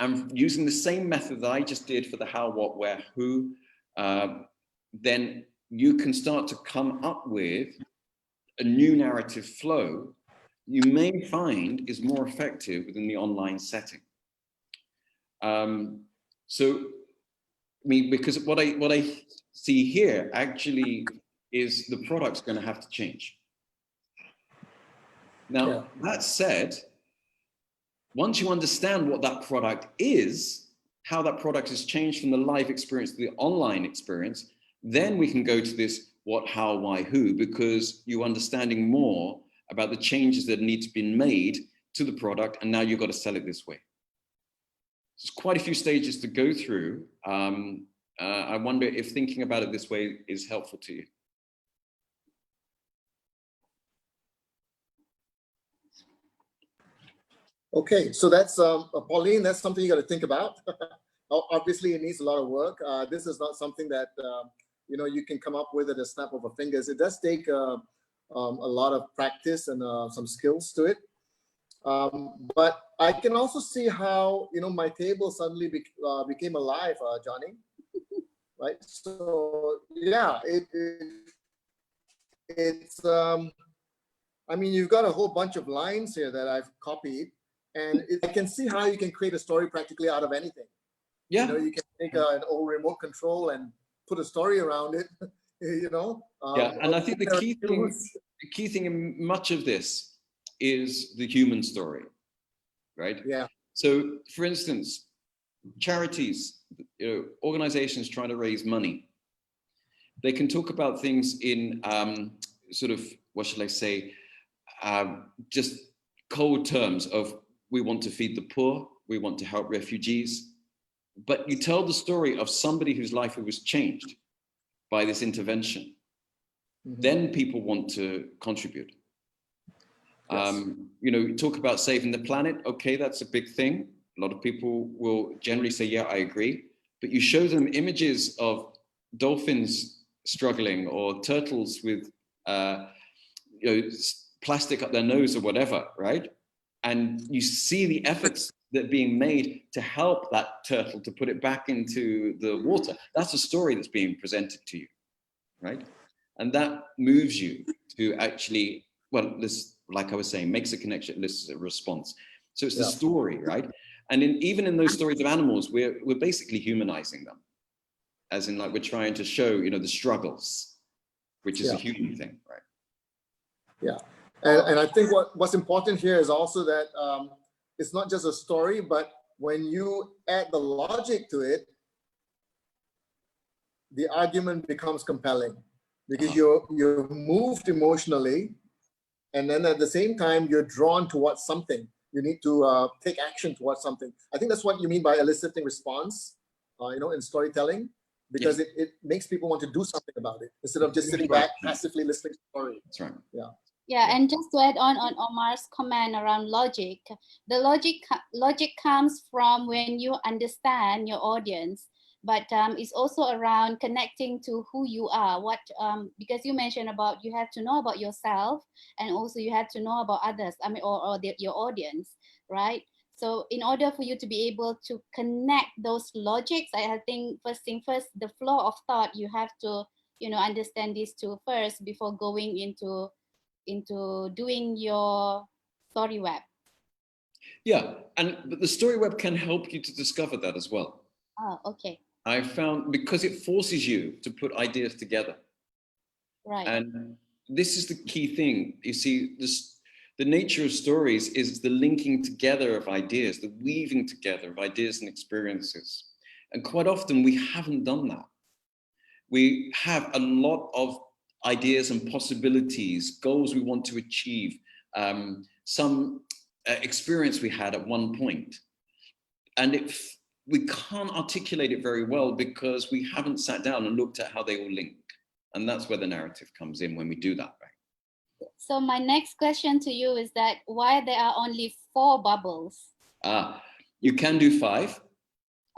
And using the same method that I just did for the how, what, where, who, then you can start to come up with a new narrative flow you may find is more effective within the online setting. So, I mean, because what I see here actually is the product's going to have to change. Now, that said, once you understand what that product is, how that product has changed from the live experience to the online experience, then we can go to this what, how, why, who, because you're understanding more about the changes that need to be made to the product, and now you've got to sell it this way. There's quite a few stages to go through. I wonder if thinking about it this way is helpful to you. Okay, so that's Pauline. That's something you got to think about. Obviously, it needs a lot of work. This is not something that you know, you can come up with at a snap of a fingers. It does take a lot of practice and some skills to it. But I can also see how, you know, my table suddenly became alive, Johnny. Right. So yeah, it's I mean, you've got a whole bunch of lines here that I've copied. And I can see how you can create a story practically out of anything. Yeah. You know, you can take an old remote control and put a story around it, you know. Yeah, and I think the key thing in much of this is the human story, right? Yeah. So, for instance, charities, you know, organizations trying to raise money, they can talk about things in sort of, what should I say, just cold terms of, we want to feed the poor, we want to help refugees. But you tell the story of somebody whose life was changed by this intervention. Mm-hmm. Then people want to contribute. Yes. You know, you talk about saving the planet. Okay, that's a big thing. A lot of people will generally say, yeah, I agree. But you show them images of dolphins struggling or turtles with you know, plastic up their nose or whatever, right? And you see the efforts that are being made to help that turtle to put it back into the water. That's a story that's being presented to you, right? And that moves you to actually, well, this, like I was saying, makes a connection, this is a response. So it's the story, right? And even in those stories of animals, we're basically humanizing them. As in, like, we're trying to show, you know, the struggles, which is a human thing, right? Yeah. And I think what's important here is also that it's not just a story, but when you add the logic to it, the argument becomes compelling because you're moved emotionally, and then at the same time you're drawn towards something. You need to take action towards something. I think that's what you mean by eliciting response, you know, in storytelling, because it makes people want to do something about it instead of just sitting back passively listening to the story. That's right. Yeah. Yeah, and just to add on Omar's comment around logic, the logic comes from when you understand your audience, but it's also around connecting to who you are. Because you mentioned about you have to know about yourself, and also you have to know about others. I mean, your audience, right? So in order for you to be able to connect those logics, I think first thing first, the flow of thought, you have to, you know, understand these two first before going into doing your Storyweb. Yeah, but the Storyweb can help you to discover that as well. Oh, okay. I found, because it forces you to put ideas together. Right. And this is the key thing. You see, the nature of stories is the linking together of ideas, the weaving together of ideas and experiences. And quite often we haven't done that. We have a lot of ideas and possibilities, goals we want to achieve, some experience we had at one point. And we can't articulate it very well because we haven't sat down and looked at how they all link. And that's where the narrative comes in when we do that, right? So my next question to you is that why there are only 4 bubbles? You can do 5.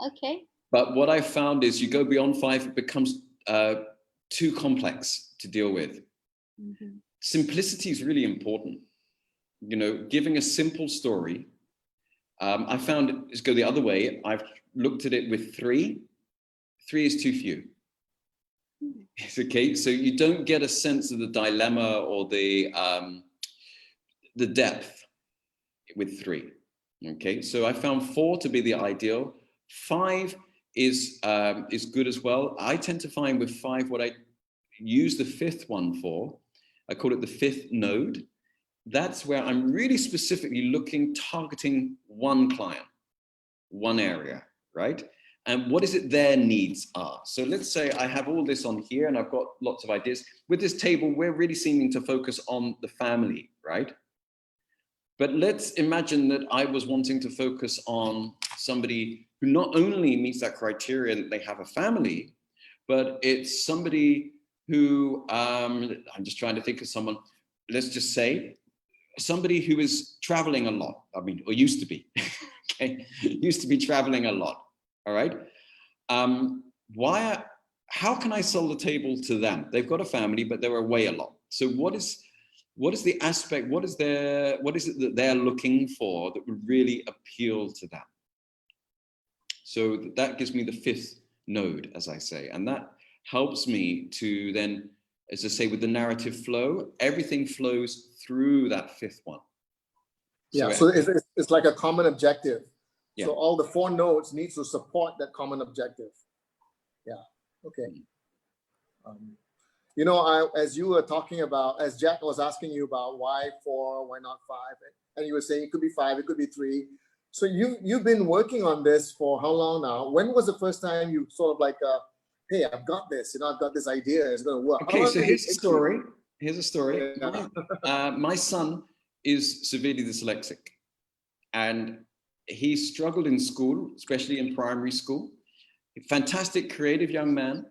Okay. But what I found is you go beyond 5, it becomes too complex to deal with. Mm-hmm. Simplicity is really important. You know, giving a simple story. I found it to go the other way. I've looked at it with 3. 3 is too few. It's okay. So you don't get a sense of the dilemma or the depth with 3. Okay. So I found 4 to be the ideal. 5 is good as well. I tend to find with 5 what I use the 5th one for. I call it the 5th node. That's where I'm really specifically targeting one client, one area, right? And what is it their needs are? So let's say I have all this on here and I've got lots of ideas. With this table, we're really seeming to focus on the family, right? But let's imagine that I was wanting to focus on somebody who not only meets that criteria that they have a family, but it's somebody who, I'm just trying to think of someone, let's just say, somebody who is traveling a lot, I mean, or used to be, okay, used to be traveling a lot, all right? How can I sell the table to them? They've got a family, but they're away a lot. So what is the aspect, what is it that they're looking for that would really appeal to them? So that gives me the 5th node, as I say, and that helps me to then, as I say, with the narrative flow, everything flows through that 5th one. Yeah, so it's like a common objective. Yeah. So all the 4 nodes need to support that common objective. Yeah, okay. You know, as you were talking about, as Jack was asking you about why 4, why not 5, and you were saying it could be 5, it could be 3. So you've been working on this for how long now? When was the first time you sort of like, hey, I've got this, you know, I've got this idea, it's going to work. Okay, so here's a story. Here's a story. Yeah. My son is severely dyslexic, and he struggled in school, especially in primary school. A fantastic, creative young man,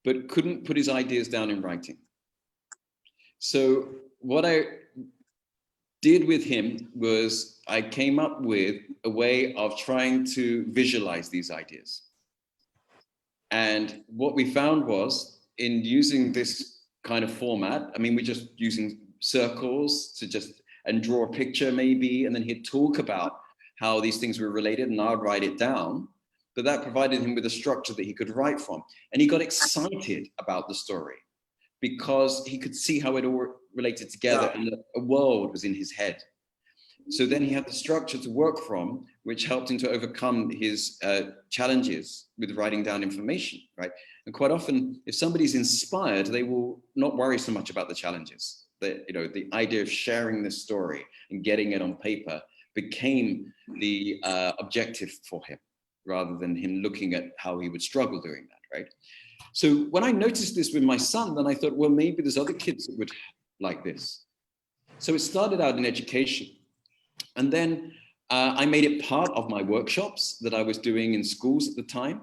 but couldn't put his ideas down in writing. So what I did with him was I came up with a way of trying to visualize these ideas. And what we found was, in using this kind of format, I mean, we're just using circles and draw a picture maybe, and then he'd talk about how these things were related and I'd write it down. But that provided him with a structure that he could write from. And he got excited about the story because he could see how it all related together, and a world was in his head. So then he had the structure to work from, which helped him to overcome his challenges with writing down information, right? And quite often, if somebody's inspired, they will not worry so much about the challenges. The idea of sharing this story and getting it on paper became the objective for him, rather than him looking at how he would struggle doing that, right? So when I noticed this with my son, then I thought, well, maybe there's other kids that would like this. So it started out in education. And then I made it part of my workshops that I was doing in schools at the time.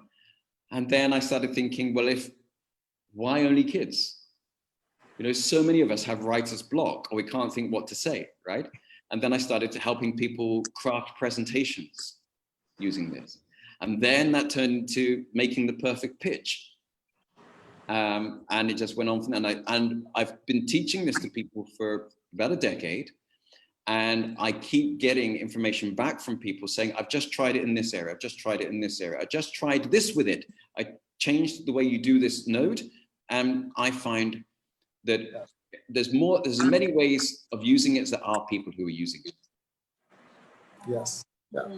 And then I started thinking, well, why only kids? You know, so many of us have writer's block, or we can't think what to say, right? And then I started helping people craft presentations using this. And then that turned into making the perfect pitch. And it just went on from there. And I've been teaching this to people for about a decade. And I keep getting information back from people saying, I've just tried it in this area. I've just tried it in this area. I just tried this with it. I changed the way you do this node. And I find that there's many ways of using it as there are people who are using it. Yes. Yeah.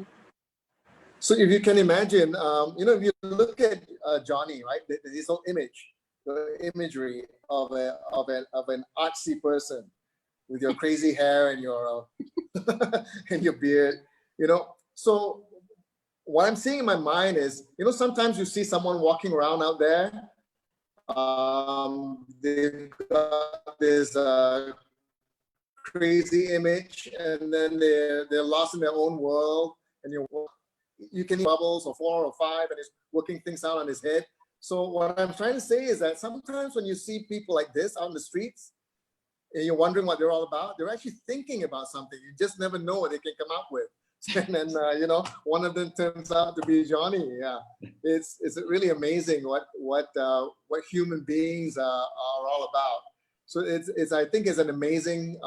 So if you can imagine, if you look at Johnny, right, his whole image, the imagery of an artsy person with your crazy hair and your and your beard, you know. So what I'm seeing in my mind is, you know, sometimes you see someone walking around out there. They've got this crazy image, and then they're lost in their own world, and you can hear bubbles or 4 or 5, and he's working things out on his head. So what I'm trying to say is that sometimes when you see people like this out in the streets, and you're wondering what they're all about, they're actually thinking about something. You just never know what they can come up with. And then, you know, one of them turns out to be Johnny. Yeah, it's really amazing what human beings are all about. So it's I think it's an amazing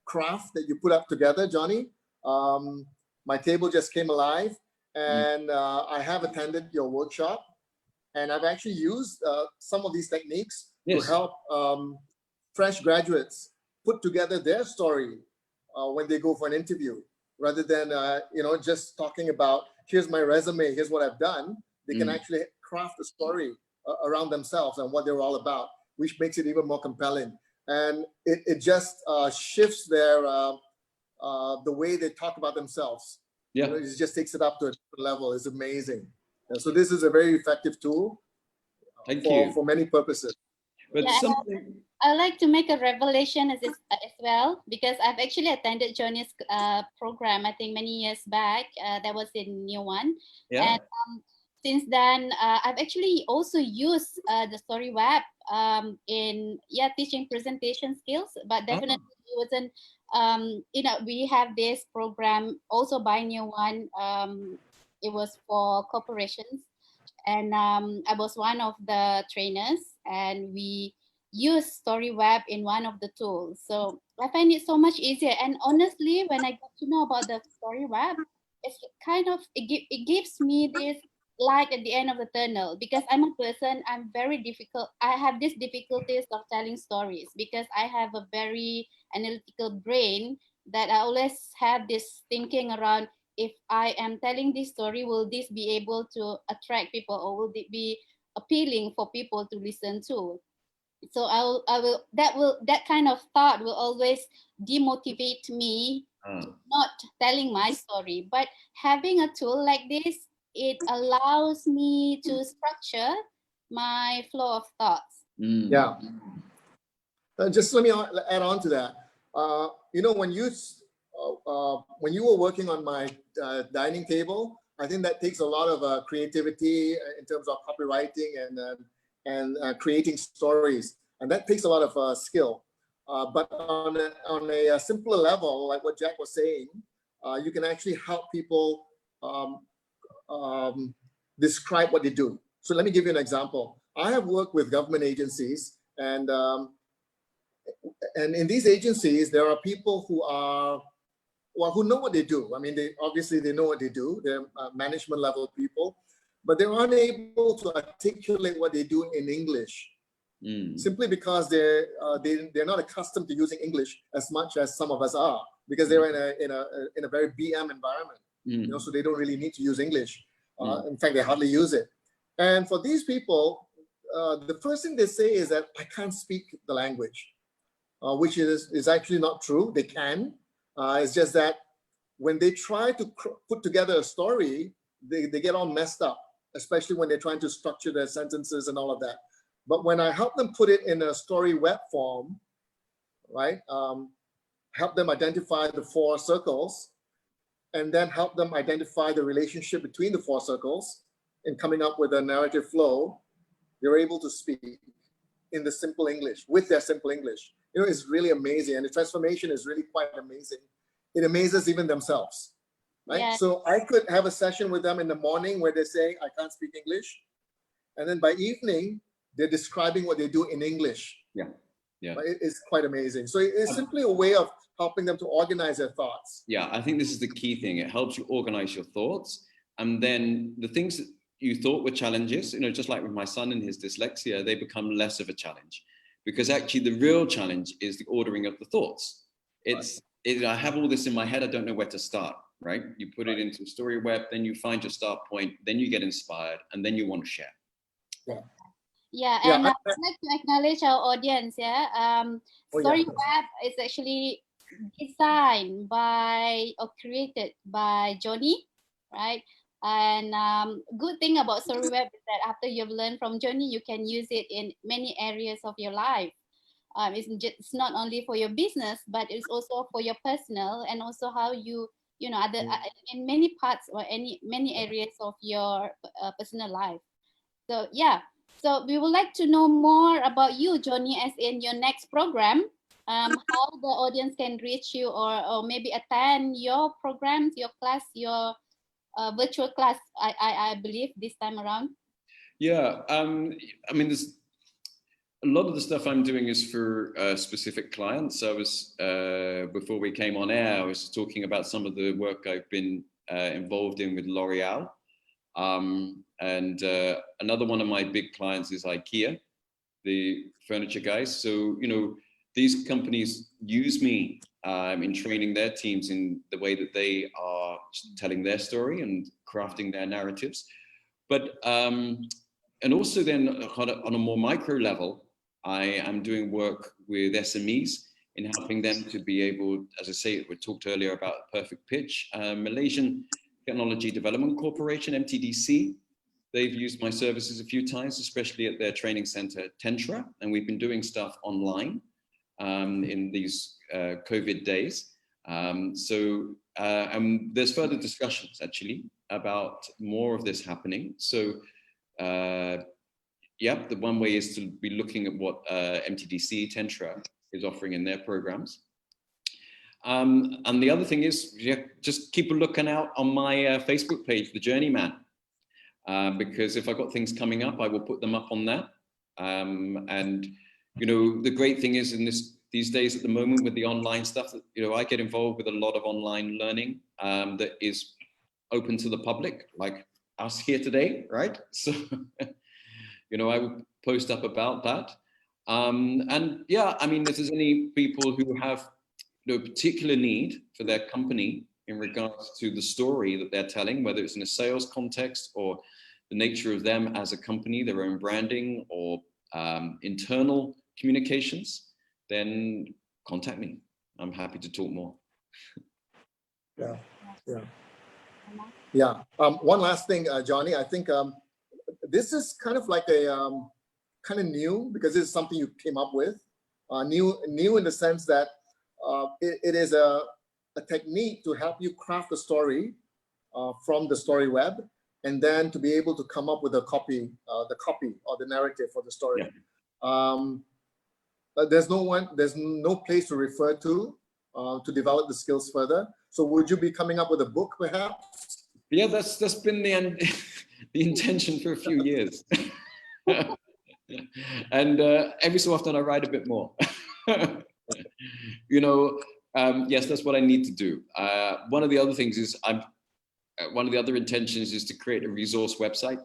craft that you put up together, Johnny. My table just came alive, and I have attended your workshop, and I've actually used some of these techniques to help fresh graduates put together their story when they go for an interview, rather than you know, just talking about, here's my resume, here's what I've done. They can actually craft a story around themselves and what they're all about, which makes it even more compelling. And it just shifts their the way they talk about themselves. Yeah, you know, it just takes it up to a different level. It's amazing. And so this is a very effective tool for many purposes. But yeah, something I like to make a revelation as well, because I've actually attended Johnny's program, I think many years back. That was in New One. Yeah. And since then, I've actually also used the Storyweb in teaching presentation skills, but definitely it wasn't, you know, we have this program also by New One. It was for corporations, and I was one of the trainers, and we use Storyweb in one of the tools. So I find it so much easier. And honestly, when I got to know about the Storyweb, it's kind of, it gives me this light at the end of the tunnel, because I'm a person, I'm very difficult. I have these difficulties of telling stories because I have a very analytical brain, that I always have this thinking around, if I am telling this story, will this be able to attract people, or will it be appealing for people to listen to? So that kind of thought will always demotivate me to not telling my story. But having a tool like this, it allows me to structure my flow of thoughts. Yeah. Just let me add on to that. You know, when you were working on my dining table, I think that takes a lot of creativity in terms of copywriting and creating stories, and that takes a lot of skill. But on a simpler level, like what Jack was saying, you can actually help people describe what they do. So let me give you an example. I have worked with government agencies, and in these agencies, there are people who know what they do. I mean, they know what they do. They're management level people, but they're unable to articulate what they do in English, simply because they're not accustomed to using English as much as some of us are, because they're in a very BM environment. You know, so they don't really need to use English. In fact, they hardly use it. And for these people, the first thing they say is that I can't speak the language, which is actually not true. They can. It's just that when they try to put together a story, they get all messed up, especially when they're trying to structure their sentences and all of that. But when I help them put it in a Storyweb form, right, help them identify the 4 circles, and then help them identify the relationship between the 4 circles and coming up with a narrative flow, they're able to speak in the simple English, with their simple English. You know, it's really amazing. And the transformation is really quite amazing. It amazes even themselves, right? Yeah. So I could have a session with them in the morning where they say, I can't speak English. And then by evening, they're describing what they do in English. Yeah. Yeah. But it's quite amazing. So it's simply a way of helping them to organize their thoughts. Yeah, I think this is the key thing. It helps you organize your thoughts. And then the things that you thought were challenges, you know, just like with my son and his dyslexia, they become less of a challenge, because actually the real challenge is the ordering of the thoughts. I have all this in my head, I don't know where to start, right? You put it into Storyweb, then you find your start point, then you get inspired, and then you want to share. Yeah. Yeah, Yeah. and I'd like to acknowledge our audience. Yeah, Oh, yeah. Storyweb is actually designed by or created by Johnny, right? And good thing about Storyweb is that after you've learned from Johnny, you can use it in many areas of your life. It's not only for your business, but it's also for your personal, and also how you know other in many parts or many areas of your personal life. So yeah, so we would like to know more about you, Johnny, as in your next program. How the audience can reach you, or maybe attend your programs, your class, your virtual class. I believe this time around. Yeah, I mean, there's a lot of the stuff I'm doing is for specific clients. I was, before we came on air, I was talking about some of the work I've been involved in with L'Oreal. And another one of my big clients is IKEA, the furniture guys. So, you know, these companies use me in training their teams in the way that they are telling their story and crafting their narratives. But, and also then on a more micro level, I am doing work with SMEs in helping them to be able, as I say, we talked earlier about Perfect Pitch, Malaysian Technology Development Corporation, MTDC. They've used my services a few times, especially at their training center, Tentra, and we've been doing stuff online in these COVID days. So there's further discussions actually about more of this happening. So yeah, the one way is to be looking at what MTDC, Tentra is offering in their programs. And the other thing is, yeah, just keep a looking out on my Facebook page, The Journeyman, because if I've got things coming up, I will put them up on that. And, you know, the great thing is in these days at the moment with the online stuff, that, you know, I get involved with a lot of online learning that is open to the public, like us here today, right? So, you know, I will post up about that. And yeah, I mean, if there's any people who have no particular need for their company in regards to the story that they're telling, whether it's in a sales context or the nature of them as a company, their own branding or internal communications, then contact me. I'm happy to talk more. Yeah, yeah, yeah. One last thing, Johnny, I think this is kind of like a kind of new, because this is something you came up with. New in the sense that it is a technique to help you craft a story from the Storyweb, and then to be able to come up with a copy or the narrative for the story. Yeah. But there's no place to refer to develop the skills further. So would you be coming up with a book, perhaps? Yeah, that's been the intention for a few years. And every so often I write a bit more. You know, yes, that's what I need to do. One of the other things is one of the other intentions is to create a resource website,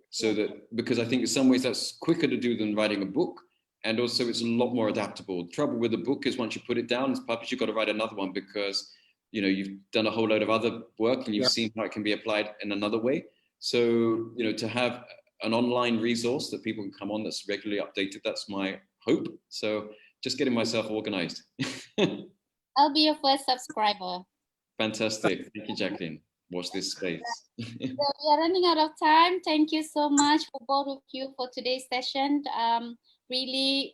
so that, because I think in some ways that's quicker to do than writing a book, and also it's a lot more adaptable. The trouble with a book is once you put it down, it's published, you've got to write another one, because you know you've done a whole load of other work and you've seen how it can be applied in another way. So you know, to have an online resource that people can come on that's regularly updated, that's my hope. So just getting myself organized. I'll be your first subscriber. Fantastic. Thank you, Jaklin. Watch this space. So we are running out of time. Thank you so much for both of you for today's session. Really,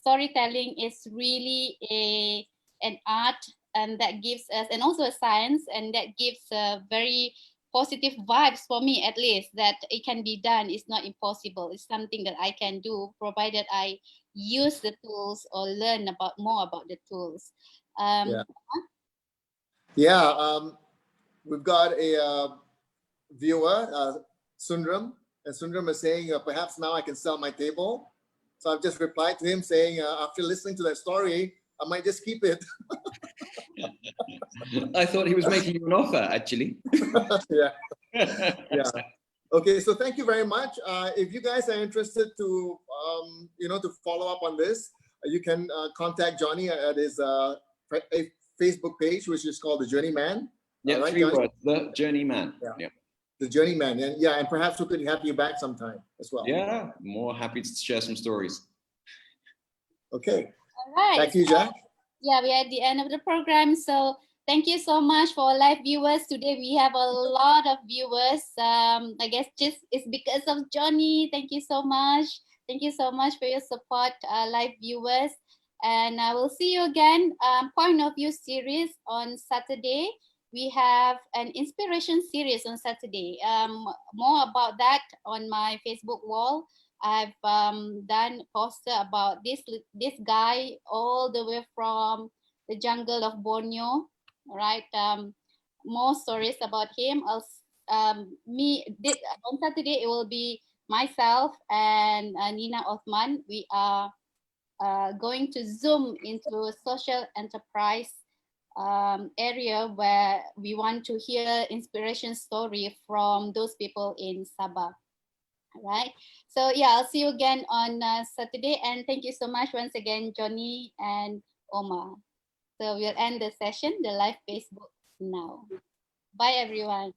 storytelling is really an art, and that gives us, and also a science, and that gives very positive vibes for me, at least, that it can be done. It's not impossible. It's something that I can do, provided I use the tools or learn more about the tools. We've got a viewer, Sundram, and Sundram is saying, perhaps now I can sell my table. So I've just replied to him saying, after listening to that story, I might just keep it. I thought he was making you an offer, actually. Yeah. Okay, so thank you very much. If you guys are interested to, to follow up on this, you can contact Johnny at his Facebook page, which is called The Journeyman. Yeah, right, 3 words, The Journeyman. Yeah. the journeyman. And yeah, and perhaps we could have you back sometime as well. Yeah, more happy to share some stories. Okay. All right. Back to you, Jack. Yeah, we're at the end of the program. So thank you so much for live viewers. Today we have a lot of viewers. I guess just it's because of Johnny. Thank you so much. Thank you so much for your support, live viewers. And I will see you again. Point of View series on Saturday. We have an inspiration series on Saturday. More about that on my Facebook wall. I've done a poster about this guy all the way from the jungle of Borneo. Right, more stories about him. On Saturday it will be myself and Nina Othman. We are going to zoom into a social enterprise area where we want to hear inspiration story from those people in Sabah. All right. So yeah, I'll see you again on Saturday. And thank you so much once again, Johnny and Omar. So we'll end the session, the live Facebook now. Bye, everyone.